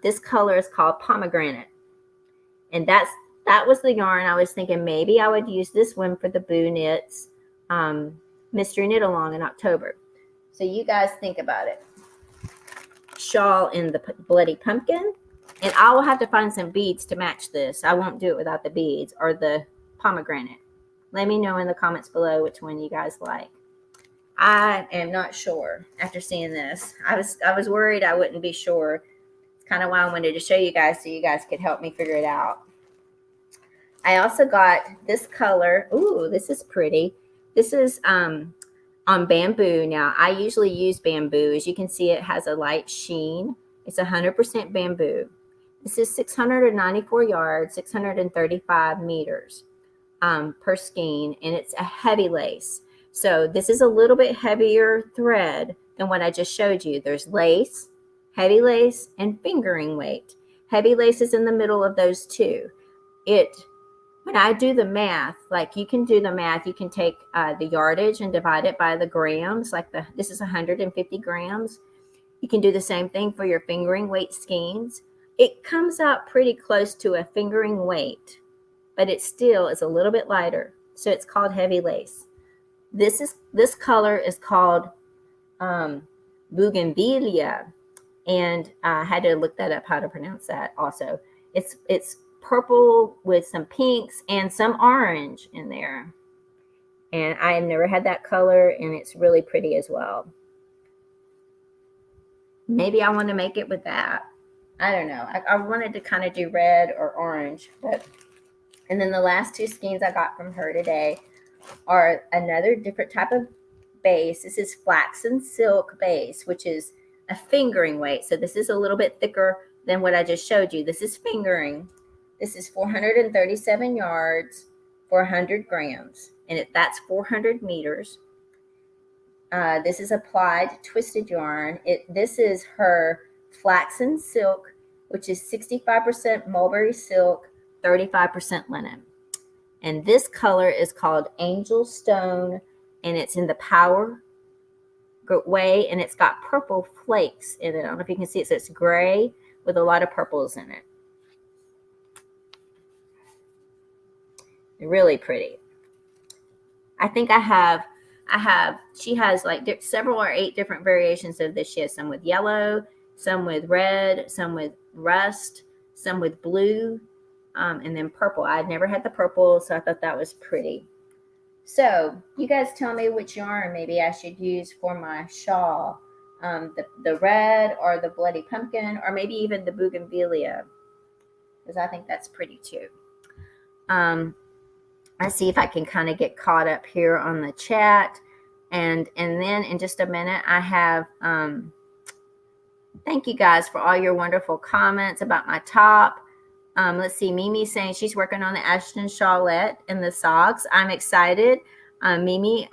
This color is called pomegranate. And that was the yarn I was thinking maybe I would use this one for the boo knits, Mystery Knit Along in October. So you guys think about it. Shawl in the Bloody Pumpkin. And I will have to find some beads to match this. I won't do it without the beads or the pomegranate. Let me know in the comments below which one you guys like. I am not sure after seeing this. I was worried I wouldn't be sure. It's kind of why I wanted to show you guys so you guys could help me figure it out. I also got this color. Ooh, this is pretty. This is on bamboo. Now, I usually use bamboo. As you can see, it has a light sheen. It's 100% bamboo. This is 694 yards, 635 meters per skein, and it's a heavy lace. So this is a little bit heavier thread than what I just showed you. There's lace, heavy lace, and fingering weight. Heavy lace is in the middle of those 2. When I do the math, like you can do the math, you can take the yardage and divide it by the grams. Like this is 150 grams. You can do the same thing for your fingering weight skeins. It comes out pretty close to a fingering weight, but it still is a little bit lighter. So it's called heavy lace. This color is called bougainvillea, and I had to look that up how to pronounce that also. It's purple with some pinks and some orange in there. And I have never had that color, and it's really pretty as well. Maybe I want to make it with that. I don't know. I wanted to kind of do red or orange. And then the last 2 skeins I got from her today are another different type of base. This is flaxen silk base, which is a fingering weight. So this is a little bit thicker than what I just showed you. This is fingering. This is 437 yards for 100 grams. And that's 400 meters. This is applied twisted yarn. This is her flaxen silk, which is 65% mulberry silk, 35% linen. And this color is called Angel Stone, and it's in the Power Way, and it's got purple flakes in it. I don't know if you can see it. So it's gray with a lot of purples in it. Really pretty. I think she has like several or 8 different variations of this. She has some with yellow, some with red, some with rust, some with blue, and then purple. I'd never had the purple, so I thought that was pretty. So you guys tell me which yarn maybe I should use for my shawl. The red or the Bloody Pumpkin, or maybe even the Bougainvillea, because I think that's pretty too. I see if I can kind of get caught up here on the chat. And then in just a minute, I have, thank you guys for all your wonderful comments about my top. Let's see, Mimi saying she's working on the Ashton shawlette and the socks. I'm excited. Mimi,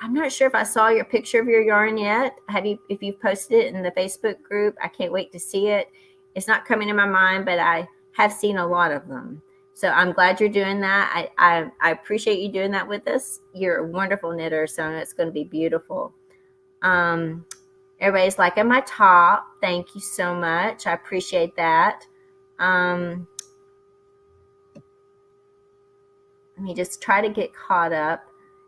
I'm not sure if I saw your picture of your yarn yet. If you've posted it in the Facebook group, I can't wait to see it. It's not coming to my mind, but I have seen a lot of them. So I'm glad you're doing that. I appreciate you doing that with us. You're a wonderful knitter, so it's going to be beautiful. Everybody's liking my top. Thank you so much. I appreciate that. Let me just try to get caught up.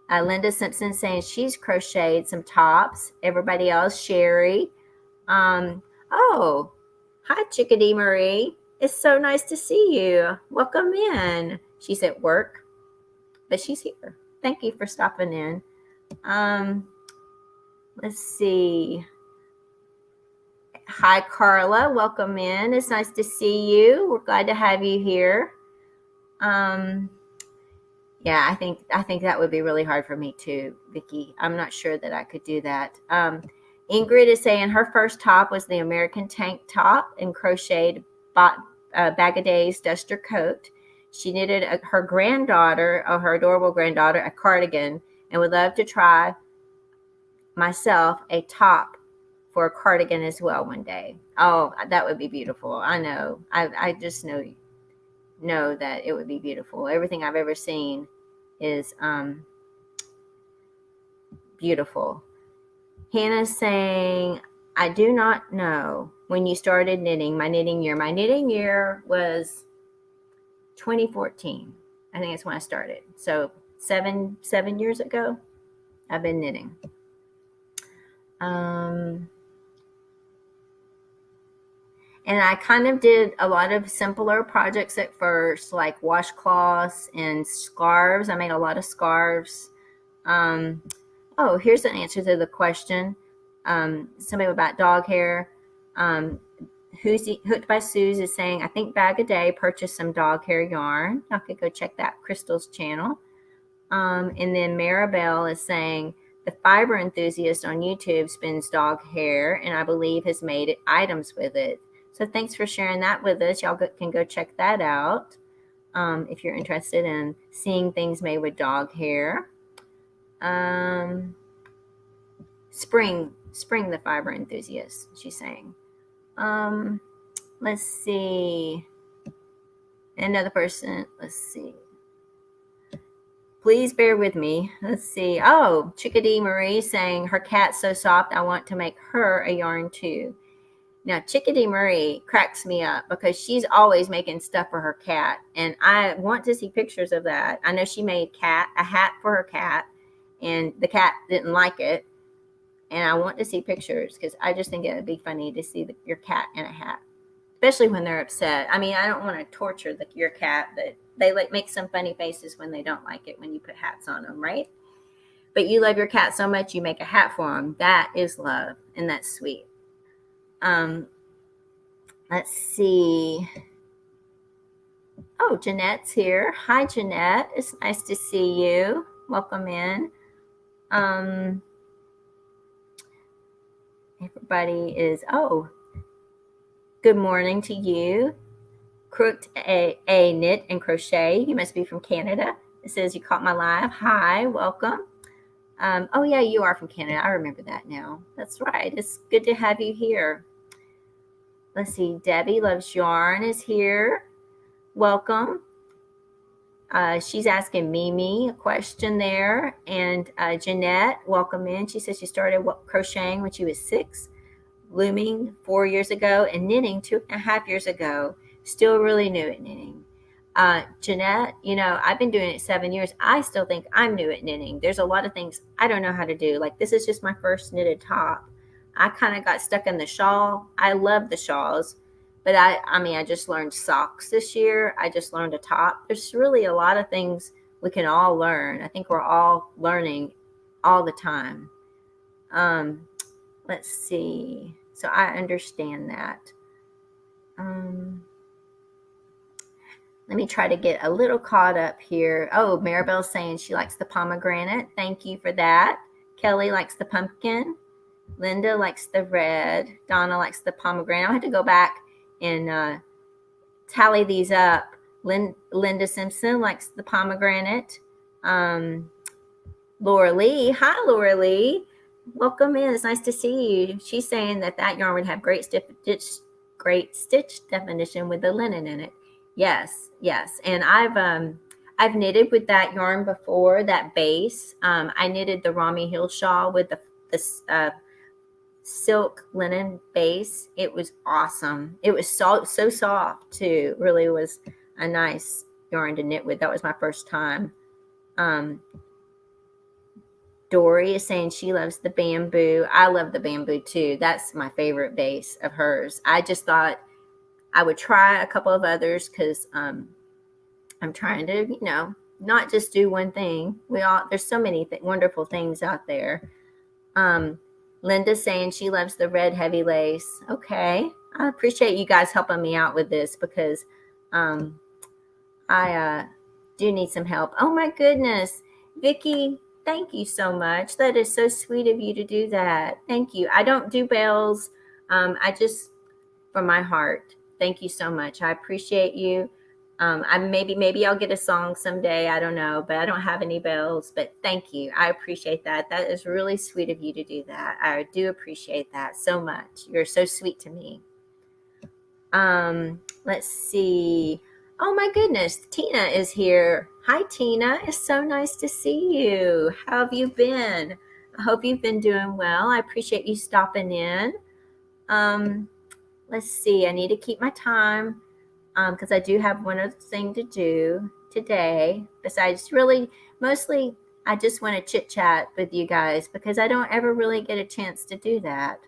Linda Simpson saying she's crocheted some tops. Everybody else, Sherry. Oh, hi, Chickadee Marie. It's so nice to see you. Welcome in. She's at work, but she's here. Thank you for stopping in. Let's see. Hi, Carla. Welcome in. It's nice to see you. We're glad to have you here. Yeah, I think that would be really hard for me too, Vicki. I'm not sure that I could do that. Ingrid is saying her first top was the American tank top and crocheted Bag of Days duster coat. She knitted her adorable granddaughter, a cardigan, and would love to try myself a top for a cardigan as well one day. Oh, that would be beautiful. I know. I just know that it would be beautiful. Everything I've ever seen is beautiful. Hannah's saying, I do not know when you started knitting. My knitting year was 2014. I think that's when I started. So seven years ago, I've been knitting. And I kind of did a lot of simpler projects at first, like washcloths and scarves. I made a lot of scarves. Oh, here's an answer to the question. Somebody about dog hair. Hooked by Suze is saying, I think Bag a Day purchased some dog hair yarn. Y'all could go check that Crystal's channel. And then Maribel is saying, the fiber enthusiast on YouTube spins dog hair and I believe has made items with it. So thanks for sharing that with us. Y'all can go check that out if you're interested in seeing things made with dog hair. Spring the fiber enthusiast, she's saying. Let's see. Another person, let's see. Please bear with me. Let's see. Oh, Chickadee Marie saying her cat's so soft, I want to make her a yarn too. Now, Chickadee Marie cracks me up because she's always making stuff for her cat. And I want to see pictures of that. I know she made a hat for her cat, and the cat didn't like it. And I want to see pictures because I just think it would be funny to see your cat in a hat, especially when they're upset. I mean, I don't want to torture your cat, but they make some funny faces when they don't like it when you put hats on them, right? But you love your cat so much, you make a hat for them. That is love, and that's sweet. Let's see. Oh, Jeanette's here. Hi, Jeanette. It's nice to see you. Welcome in. Everybody is, good morning to you. Crooked a knit and crochet. You must be from Canada. It says you caught my live. Hi, welcome. Oh yeah, you are from Canada. I remember that now. That's right. It's good to have you here. Let's see. Debbie Loves Yarn is here. Welcome. She's asking Mimi a question there. And Jeanette, welcome in. She says she started crocheting when she was 6, looming 4 years ago, and knitting 2.5 years ago. Still really new at knitting. Jeanette, I've been doing it 7 years. I still think I'm new at knitting. There's a lot of things I don't know how to do. Like this is just my first knitted top. I kind of got stuck in the shawl. I love the shawls, but I just learned socks this year. I just learned a top. There's really a lot of things we can all learn. I think we're all learning all the time. Let's see. So I understand that. Let me try to get a little caught up here. Oh, Maribel's saying she likes the pomegranate. Thank you for that. Kelly likes the pumpkin. Linda likes the red. Donna likes the pomegranate. I'll have to go back and tally these up. Linda Simpson likes the pomegranate. Laura Lee. Hi, Laura Lee. Welcome in. It's nice to see you. She's saying that that yarn would have great stitch definition with the linen in it. Yes, yes. And I've knitted with that yarn before. That base. I knitted the Rami Hill shawl with the silk linen base. It was awesome. It was so soft too. Really was a nice yarn to knit with. That was my first time. Dory is saying she loves the bamboo. I love the bamboo too. That's my favorite base of hers. I just thought I would try a couple of others because I'm trying to, not just do one thing. There's so many wonderful things out there. Linda's saying she loves the red heavy lace. Okay, I appreciate you guys helping me out with this because I do need some help. Oh my goodness, Vicki. Thank you so much. That is so sweet of you to do that. Thank you. I don't do bells. I just, from my heart, thank you so much. I appreciate you. I maybe I'll get a song someday. I don't know, but I don't have any bells. But thank you. I appreciate that. That is really sweet of you to do that. I do appreciate that so much. You're so sweet to me. Let's see. Oh my goodness, Tina is here. Hi, Tina. It's so nice to see you. How have you been? I hope you've been doing well. I appreciate you stopping in. Let's see. I need to keep my time because I do have one other thing to do today. Besides, really, mostly, I just want to chit chat with you guys because I don't ever really get a chance to do that.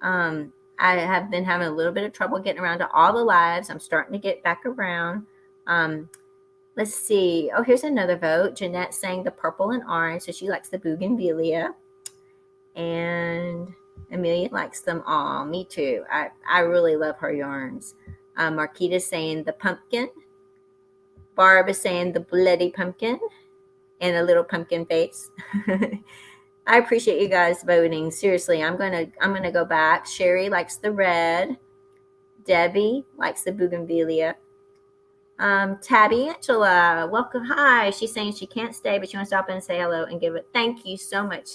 I have been having a little bit of trouble getting around to all the lives. I'm starting to get back around. Let's see. Oh, here's another vote. Jeanette saying the purple and orange, so she likes the bougainvillea. And Amelia likes them all. Me too. I really love her yarns. Marquita's saying the pumpkin. Barb is saying the bloody pumpkin and a little pumpkin face. I appreciate you guys voting. Seriously, I'm gonna go back. Sherry likes the red. Debbie likes the bougainvillea. Tabby Angela, welcome. Hi. She's saying she can't stay, but she wants to stop in and say hello and give it. Thank you so much.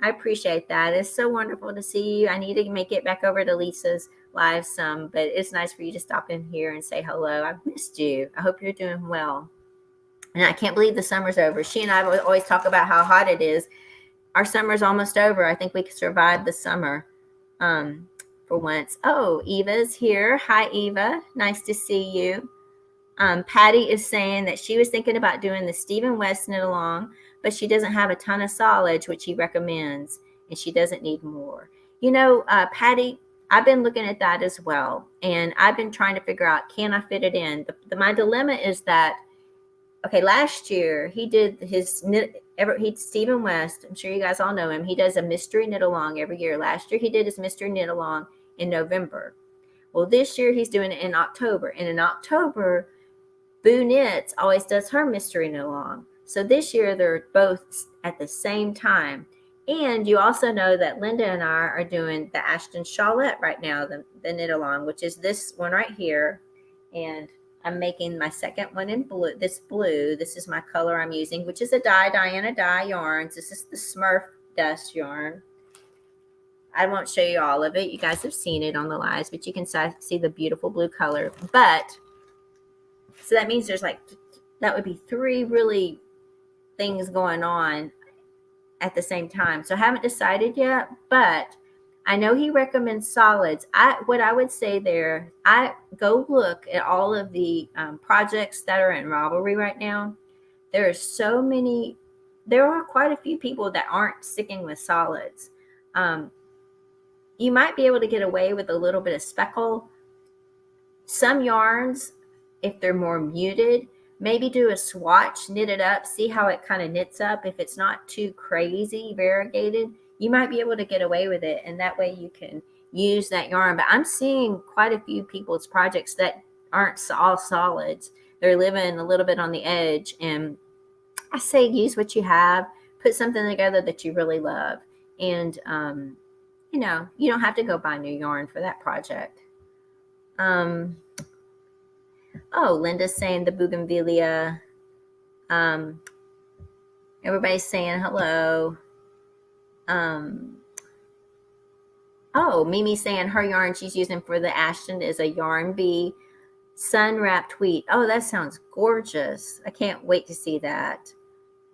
I appreciate that. It's so wonderful to see you. I need to make it back over to Lisa's live some, but it's nice for you to stop in here and say hello. I've missed you. I hope you're doing well. And I can't believe the summer's over. She and I always talk about how hot it is. Our summer's almost over. I think we could survive the summer for once. Oh, Eva's here. Hi, Eva. Nice to see you. Patty is saying that she was thinking about doing the Stephen West knit along, but she doesn't have a ton of solids, which he recommends, and she doesn't need more. Patty, I've been looking at that as well, and I've been trying to figure out, can I fit it in? My dilemma is that, okay, last year he did his Stephen West. I'm sure you guys all know him. He does a mystery knit along every year. Last year he did his mystery knit along in November. Well, this year he's doing it in October, and in October, Boo Knits always does her mystery knit along. So this year they're both at the same time. And you also know that Linda and I are doing the Ashton Shawlette right now, the knit along, which is this one right here. And I'm making my second one in blue. This is my color I'm using, which is a Diana Dye yarns. This is the Smurf Dust yarn. I won't show you all of it. You guys have seen it on the lives, but you can see the beautiful blue color. So that means that would be 3 really things going on at the same time. So I haven't decided yet, but I know he recommends solids. What I would say there, I go look at all of the projects that are in Ravelry right now. There are quite a few people that aren't sticking with solids. You might be able to get away with a little bit of speckle. Some yarns, if they're more muted, maybe do a swatch, knit it up, see how it kind of knits up. If it's not too crazy variegated, you might be able to get away with it, and that way you can use that yarn. But I'm seeing quite a few people's projects that aren't all solids. They're living a little bit on the edge, and I say use what you have, put something together that you really love, and you don't have to go buy new yarn for that project. Linda's saying the bougainvillea. Everybody's saying hello. Oh, Mimi saying her yarn she's using for the Ashton is a Yarn Bee sun wrapped wheat. Oh, that sounds gorgeous. I can't wait to see that.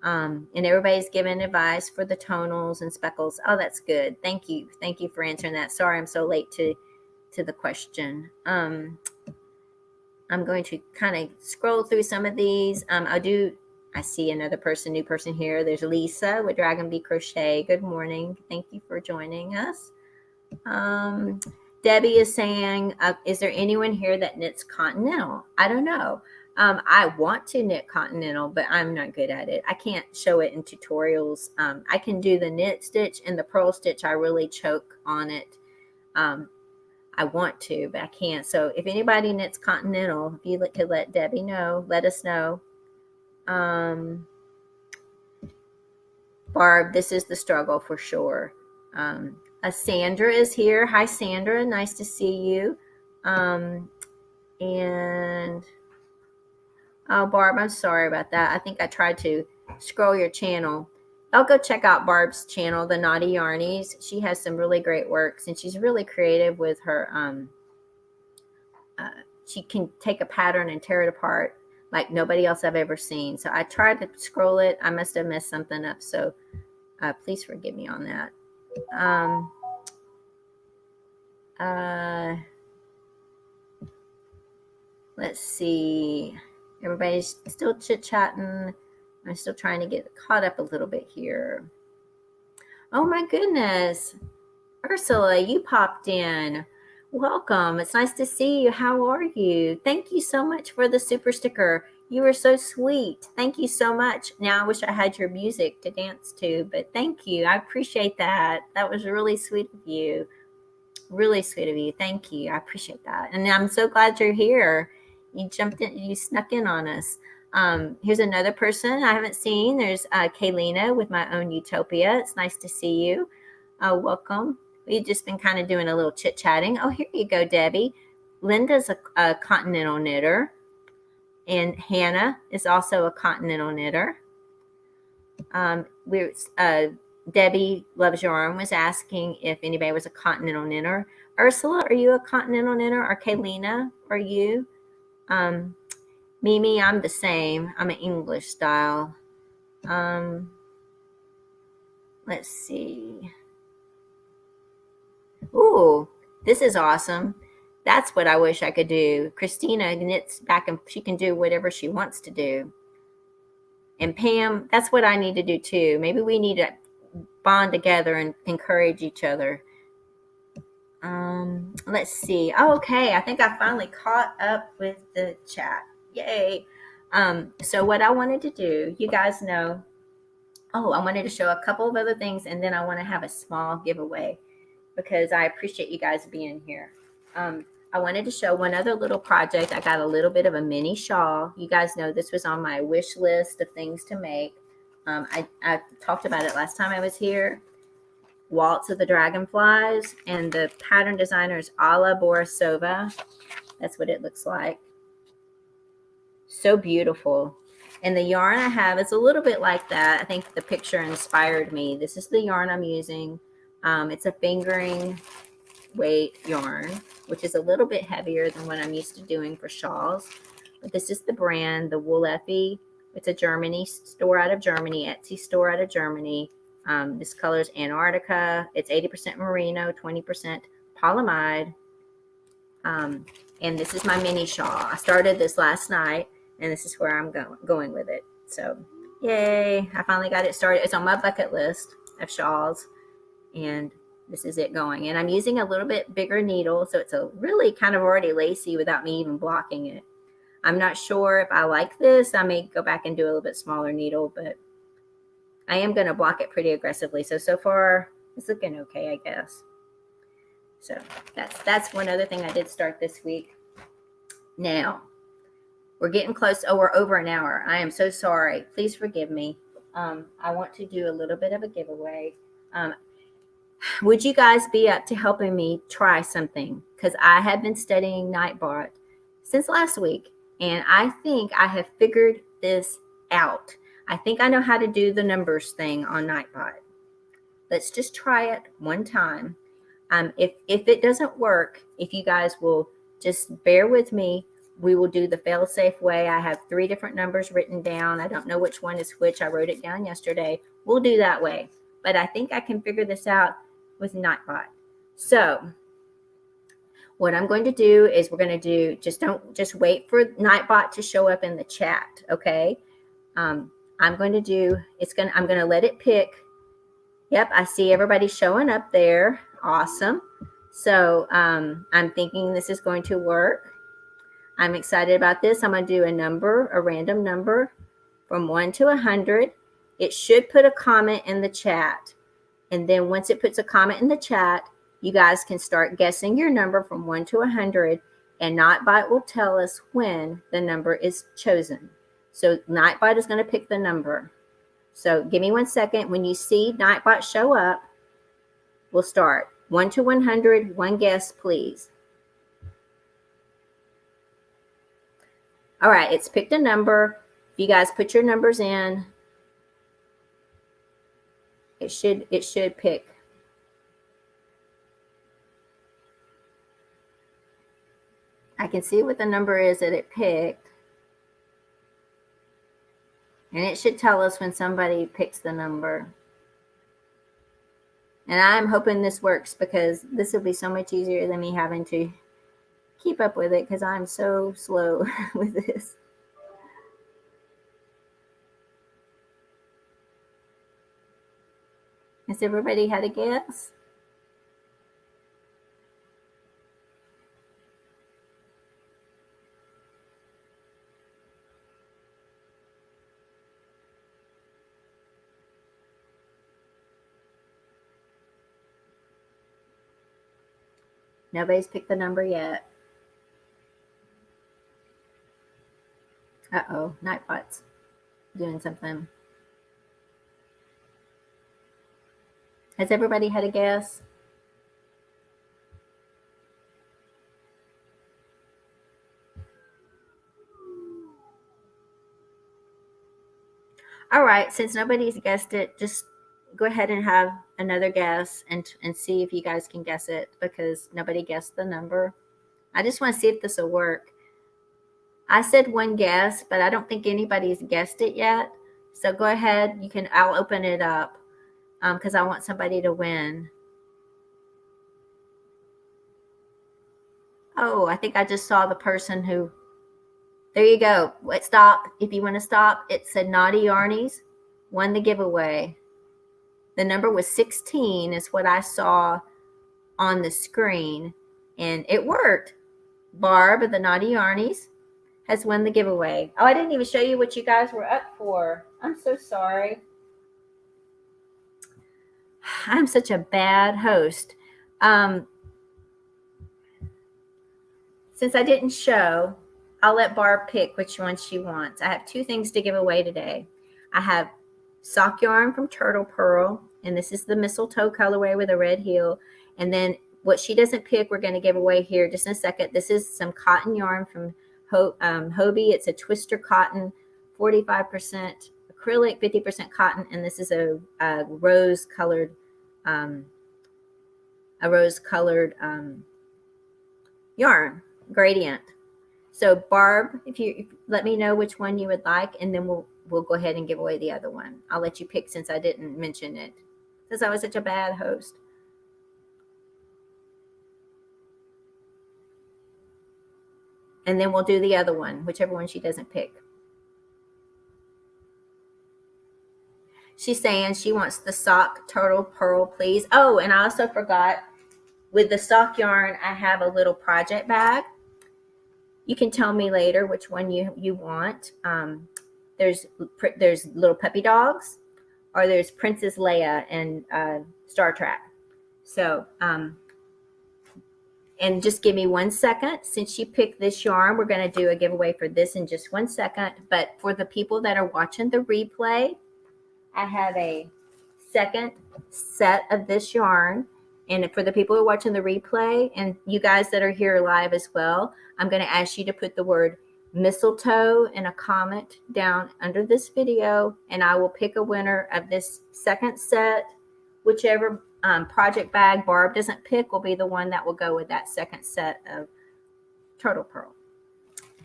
And everybody's giving advice for the tonals and speckles. Oh, that's good. Thank you. Thank you for answering that. Sorry I'm so late to the question. I'm going to kind of scroll through some of these. I see another person, new person here. There's Lisa with Dragon Bee Crochet. Good morning. Thank you for joining us. Debbie is saying, is there anyone here that knits continental? I don't know. I want to knit continental, but I'm not good at it. I can't show it in tutorials. I can do the knit stitch and the purl stitch. I really choke on it. I want to, but I can't. So if anybody knits continental, if you could let Debbie know, let us know. Barb, this is the struggle for sure. Sandra is here. Hi, Sandra. Nice to see you. And oh, Barb, I'm sorry about that. I think I tried to scroll your channel. I'll go check out Barb's channel, The Naughty Yarnies. She has some really great works, and she's really creative with her. She can take a pattern and tear it apart like nobody else I've ever seen. So I tried to scroll it. I must have messed something up. So please forgive me on that. Let's see. Everybody's still chit-chatting. I'm still trying to get caught up a little bit here. Oh my goodness. Ursula, you popped in. Welcome. It's nice to see you. How are you? Thank you so much for the super sticker. You were so sweet. Thank you so much. Now I wish I had your music to dance to, but thank you. I appreciate that. That was really sweet of you. Really sweet of you. Thank you. I appreciate that. And I'm so glad you're here. You jumped in, you snuck in on us. Here's another person I haven't seen. There's Kaylina with My Own Utopia. It's nice to see you. Welcome. We've just been kind of doing a little chit-chatting. Oh, here you go, Debbie. Linda's a continental knitter. And Hannah is also a continental knitter. Debbie Loves Yarn was asking if anybody was a continental knitter. Ursula, are you a continental knitter? Or Kaylina, are you? Mimi, I'm the same. I'm an English style. Let's see. Ooh, this is awesome. That's what I wish I could do. Christina knits back and she can do whatever she wants to do. And Pam, that's what I need to do too. Maybe we need to bond together and encourage each other. Let's see. Oh, okay. I think I finally caught up with the chat. Yay. So what I wanted to do, you guys know, I wanted to show a couple of other things, and then I want to have a small giveaway because I appreciate you guys being here. I wanted to show one other little project. I got a little bit of a mini shawl. You guys know this was on my wish list of things to make. I talked about it last time I was here. Waltz of the Dragonflies, and the pattern designer is Alla Borisova. That's what it looks like. So beautiful. And the yarn I have is a little bit like that. I think the picture inspired me. This is the yarn I'm using. It's a fingering weight yarn, which is a little bit heavier than what I'm used to doing for shawls. But this is the brand, the Wool Effie. It's a Germany store out of Germany, Etsy store out of Germany. This color is Antarctica. It's 80% merino, 20% polyamide. And this is my mini shawl. I started this last night, and this is where I'm going with it. So, yay. I finally got it started. It's on my bucket list of shawls, and this is it going. And I'm using a little bit bigger needle, so it's a really kind of already lacy without me even blocking it. I'm not sure if I like this. I may go back and do a little bit smaller needle, but I am going to block it pretty aggressively. So far, it's looking okay, I guess. So that's one other thing I did start this week. Now, we're getting close. Oh, we're over an hour. I am so sorry. Please forgive me. I want to do a little bit of a giveaway. Would you guys be up to helping me try something? Because I have been studying Nightbot since last week, and I think I have figured this out. I think I know how to do the numbers thing on Nightbot. Let's just try it one time. If it doesn't work, if you guys will just bear with me, we will do the fail-safe way. I have 3 different numbers written down. I don't know which one is which. I wrote it down yesterday. We'll do that way. But I think I can figure this out with Nightbot. So what I'm going to do is we're going to do, just wait for Nightbot to show up in the chat, okay? I'm going to let it pick. Yep, I see everybody showing up there. Awesome. So I'm thinking this is going to work. I'm excited about this. I'm going to do a random number from 1 to 100. It should put a comment in the chat. And then once it puts a comment in the chat, you guys can start guessing your number from 1 to 100. And Nightbot will tell us when the number is chosen. So Nightbot is going to pick the number. So give me 1 second. When you see Nightbot show up, we'll start. 1 to 100, one guess, please. All right, it's picked a number. If you guys put your numbers in, it should pick. I can see what the number is that it picked. And it should tell us when somebody picks the number. And I'm hoping this works because this will be so much easier than me having to keep up with it because I'm so slow with this. Has everybody had a guess? Nobody's picked the number yet. Uh-oh, Nightbot's doing something. Has everybody had a guess? All right, since nobody's guessed it, just go ahead and have another guess and see if you guys can guess it because nobody guessed the number. I just want to see if this will work. I said one guess, but I don't think anybody's guessed it yet. So go ahead. I'll open it up because I want somebody to win. Oh, I think I just saw the person who, there you go. Let's stop. If you want to stop, it said Naughty Yarnies won the giveaway. The number was 16 is what I saw on the screen, and it worked. Barb of the Naughty Yarnies has won the giveaway. Oh, I didn't even show you what you guys were up for. I'm so sorry. I'm such a bad host. Since I didn't show, I'll let Barb pick which one she wants. I have 2 things to give away today. I have sock yarn from Turtle Pearl, and this is the mistletoe colorway with a red heel. And then what she doesn't pick, we're going to give away here just in a second. This is some cotton yarn from Hobie. It's a twister cotton, 45% acrylic, 50% cotton, and this is a rose-colored yarn gradient. So Barb, if you let me know which one you would like, and then we'll go ahead and give away the other one. I'll let you pick since I didn't mention it, since I was such a bad host. And then we'll do the other one, whichever one she doesn't pick. She's saying she wants the sock Turtle Pearl, please. Oh, and I also forgot, with the sock yarn, I have a little project bag. You can tell me later which one you want. There's little puppy dogs, or there's Princess Leia and Star Trek. So, and just give me 1 second. Since you picked this yarn, we're going to do a giveaway for this in just 1 second. But for the people that are watching the replay, I have a second set of this yarn. And for the people who are watching the replay and you guys that are here live as well, I'm going to ask you to put the word mistletoe in a comment down under this video, and I will pick a winner of this second set. Whichever project bag Barb doesn't pick will be the one that will go with that second set of turtle pearl.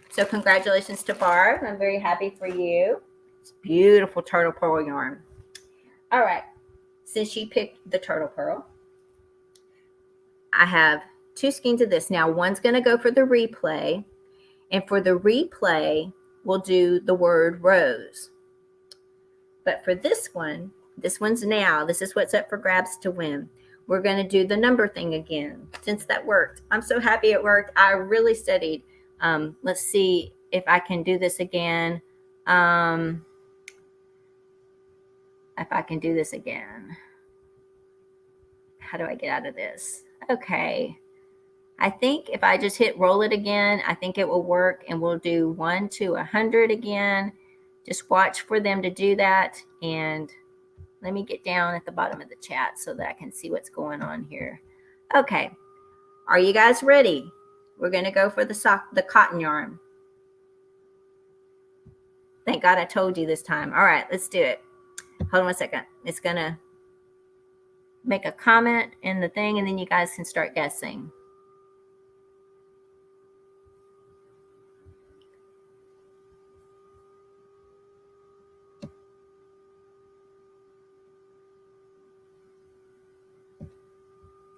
So congratulations to Barb. I'm very happy for you. It's beautiful turtle pearl yarn. All right, since she picked the turtle pearl, I have 2 skeins of this. Now one's going to go for the replay, and for the replay, we'll do the word rose. But for this one's now. This is what's up for grabs to win. We're going to do the number thing again, since that worked. I'm so happy it worked. I really studied. Let's see if I can do this again. If I can do this again. How do I get out of this? Okay. I think if I just hit roll it again, I think it will work, and we'll do 1 to 100 again. Just watch for them to do that, and let me get down at the bottom of the chat so that I can see what's going on here. Okay, are you guys ready? We're going to go for the cotton yarn. Thank God I told you this time. All right, let's do it. Hold on 1 second. It's going to make a comment in the thing, and then you guys can start guessing.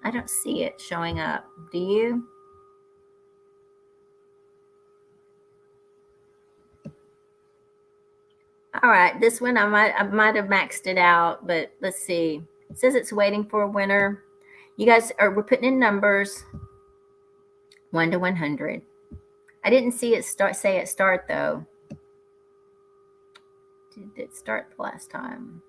I don't see it showing up. Do you? All right, this one I might have maxed it out, but let's see. It says it's waiting for a winner. You guys we're putting in numbers 1 to 100. I didn't see it say it start though. Did it start the last time?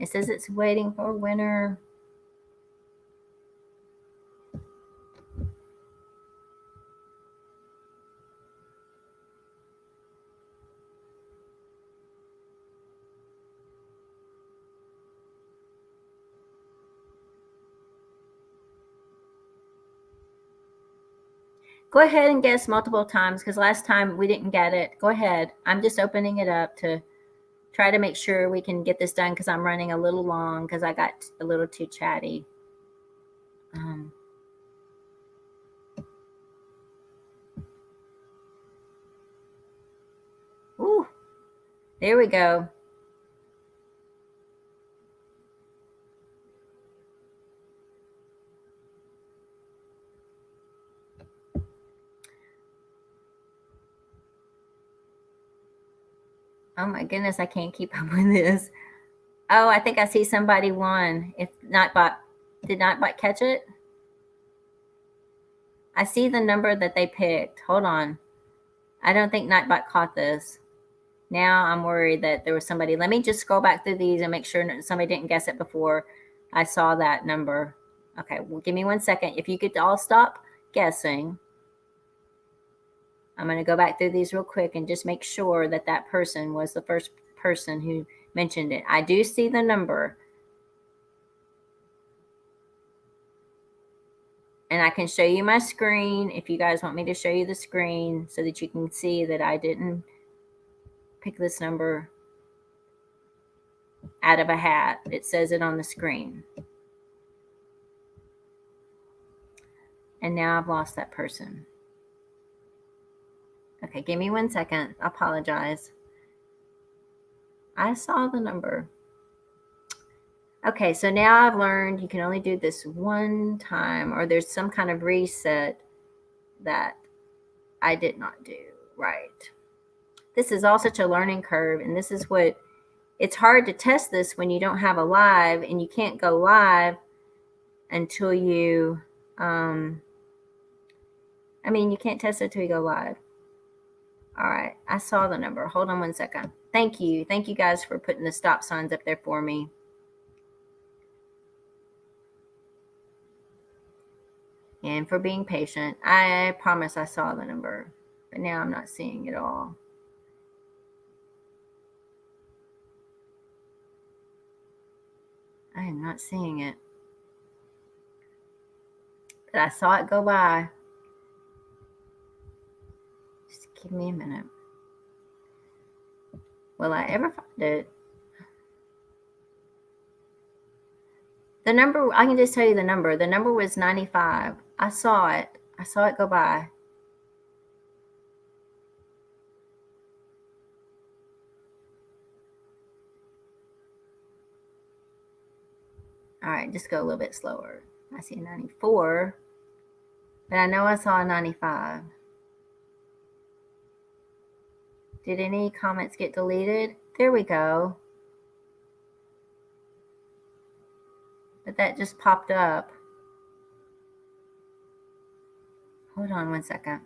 It says it's waiting for a winner. Go ahead and guess multiple times, because last time we didn't get it. Go ahead. I'm just opening it up to try to make sure we can get this done, because I'm running a little long because I got a little too chatty. Ooh, there we go. Oh my goodness, I can't keep up with this. Oh, I think I see somebody won. If Nightbot, did Nightbot catch it? I see the number that they picked. Hold on. I don't think Nightbot caught this. Now I'm worried that there was somebody. Let me just scroll back through these and make sure somebody didn't guess it before I saw that number. Okay, well, give me 1 second. If you could all stop guessing. I'm going to go back through these real quick and just make sure that that person was the first person who mentioned it. I do see the number. And I can show you my screen if you guys want me to show you the screen so that you can see that I didn't pick this number out of a hat. It says it on the screen. And now I've lost that person. Okay, give me 1 second. I apologize. I saw the number. Okay, so now I've learned you can only do this one time, or there's some kind of reset that I did not do right. This is all such a learning curve, and this is what, it's hard to test this when you don't have a live, and you can't go live until you, you can't test it until you go live. All right, I saw the number. Hold on 1 second. Thank you. Thank you guys for putting the stop signs up there for me. And for being patient. I promise I saw the number. but now I'm not seeing it all. I am not seeing it. But I saw it go by. Just give me a minute. Will I ever find it? The number, I can just tell you the number. The number was 95. I saw it. I saw it go by. All right, just go a little bit slower. I see a 94, but I know I saw a 95. Did any comments get deleted? There we go. But that just popped up. Hold on one second.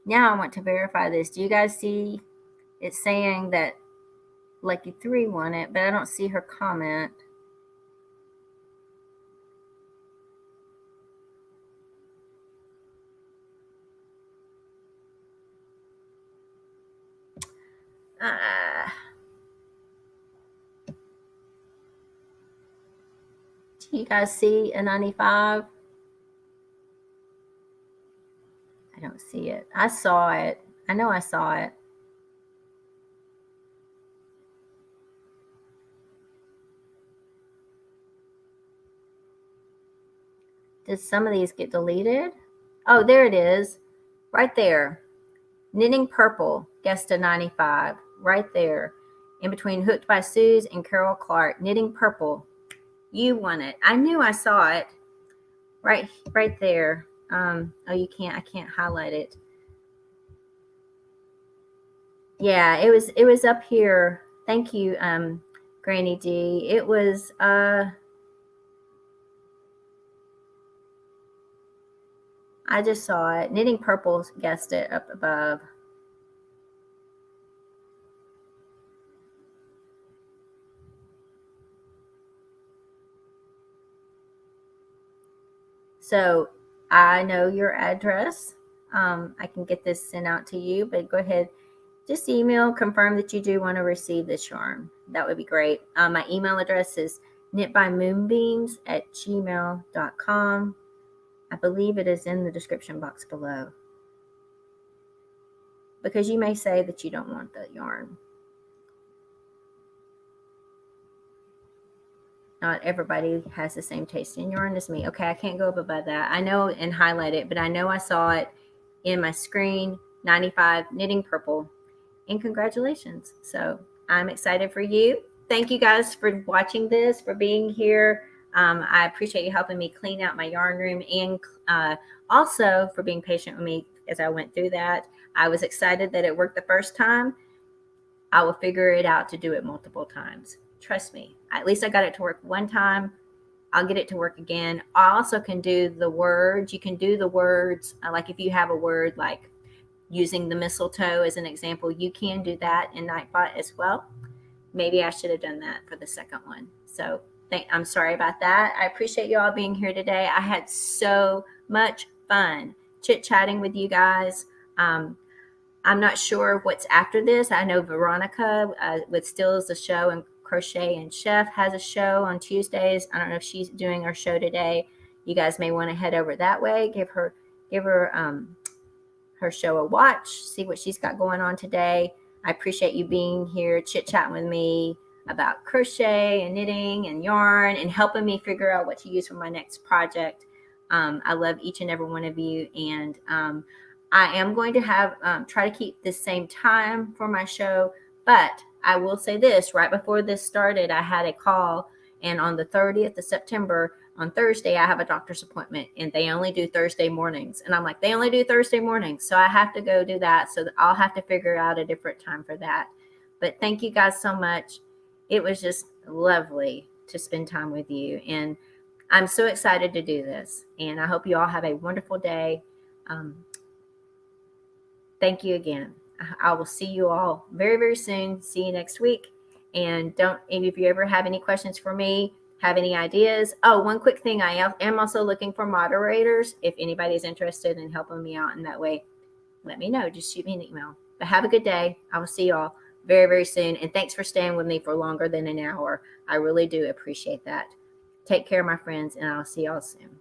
Now I want to verify this. Do you guys see it's saying that Lucky 3 won it, but I don't see her comment. Do you guys see a 95? I don't see it. I saw it. I know I saw it. Did some of these get deleted? Oh, there it is. Right there. Knitting Purple guessed a 95. Right there. In between Hooked by Suze and Carol Clark. Knitting Purple. You won it. I knew I saw it. Right there. Oh, you can't. I can't highlight it. Yeah, it was up here. Thank you, Granny D. It was I just saw it. Knitting Purple guessed it up above. So I know your address. I can get this sent out to you, but go ahead, just email, confirm that you do want to receive this yarn. That would be great. My email address is knitbymoonbeams@gmail.com. I believe it is in the description box below. Because you may say that you don't want the yarn. Not everybody has the same taste in yarn as me. Okay, I can't go up above that. I know and highlight it, but I know I saw it in my screen, 95 Knitting Purple. And congratulations. So I'm excited for you. Thank you guys for watching this, for being here. I appreciate you helping me clean out my yarn room and also for being patient with me as I went through that. I was excited that it worked the first time. I will figure it out to do it multiple times. Trust me. At least I got it to work one time. I'll get it to work again. I also can do the words. You can do the words, like if you have a word like using the mistletoe as an example, you can do that in Nightbot as well. Maybe I should have done that for the second one. So I'm sorry about that. I appreciate you all being here today. I had so much fun chit-chatting with you guys. I'm not sure what's after this. I know Veronica with Stills the Show and Crochet and Chef has a show on Tuesdays. I don't know if she's doing her show today. You guys may want to head over that way. Give her her show a watch. See what she's got going on today. I appreciate you being here, chit-chatting with me about crochet and knitting and yarn and helping me figure out what to use for my next project. I love each and every one of you, and I am going to have try to keep the same time for my show, but I will say this: right before this started, I had a call, and on the 30th of September, on Thursday, I have a doctor's appointment, and they only do Thursday mornings. And I'm like, they only do Thursday mornings, so I have to go do that. So I'll have to figure out a different time for that. But thank you guys so much. It was just lovely to spend time with you, and I'm so excited to do this. And I hope you all have a wonderful day. Thank you again. I will see you all very, very soon. See you next week. And if you ever have any questions for me, have any ideas. Oh, one quick thing. I am also looking for moderators. If anybody's interested in helping me out in that way, let me know. Just shoot me an email. But have a good day. I will see y'all very, very soon. And thanks for staying with me for longer than an hour. I really do appreciate that. Take care, my friends, and I'll see y'all soon.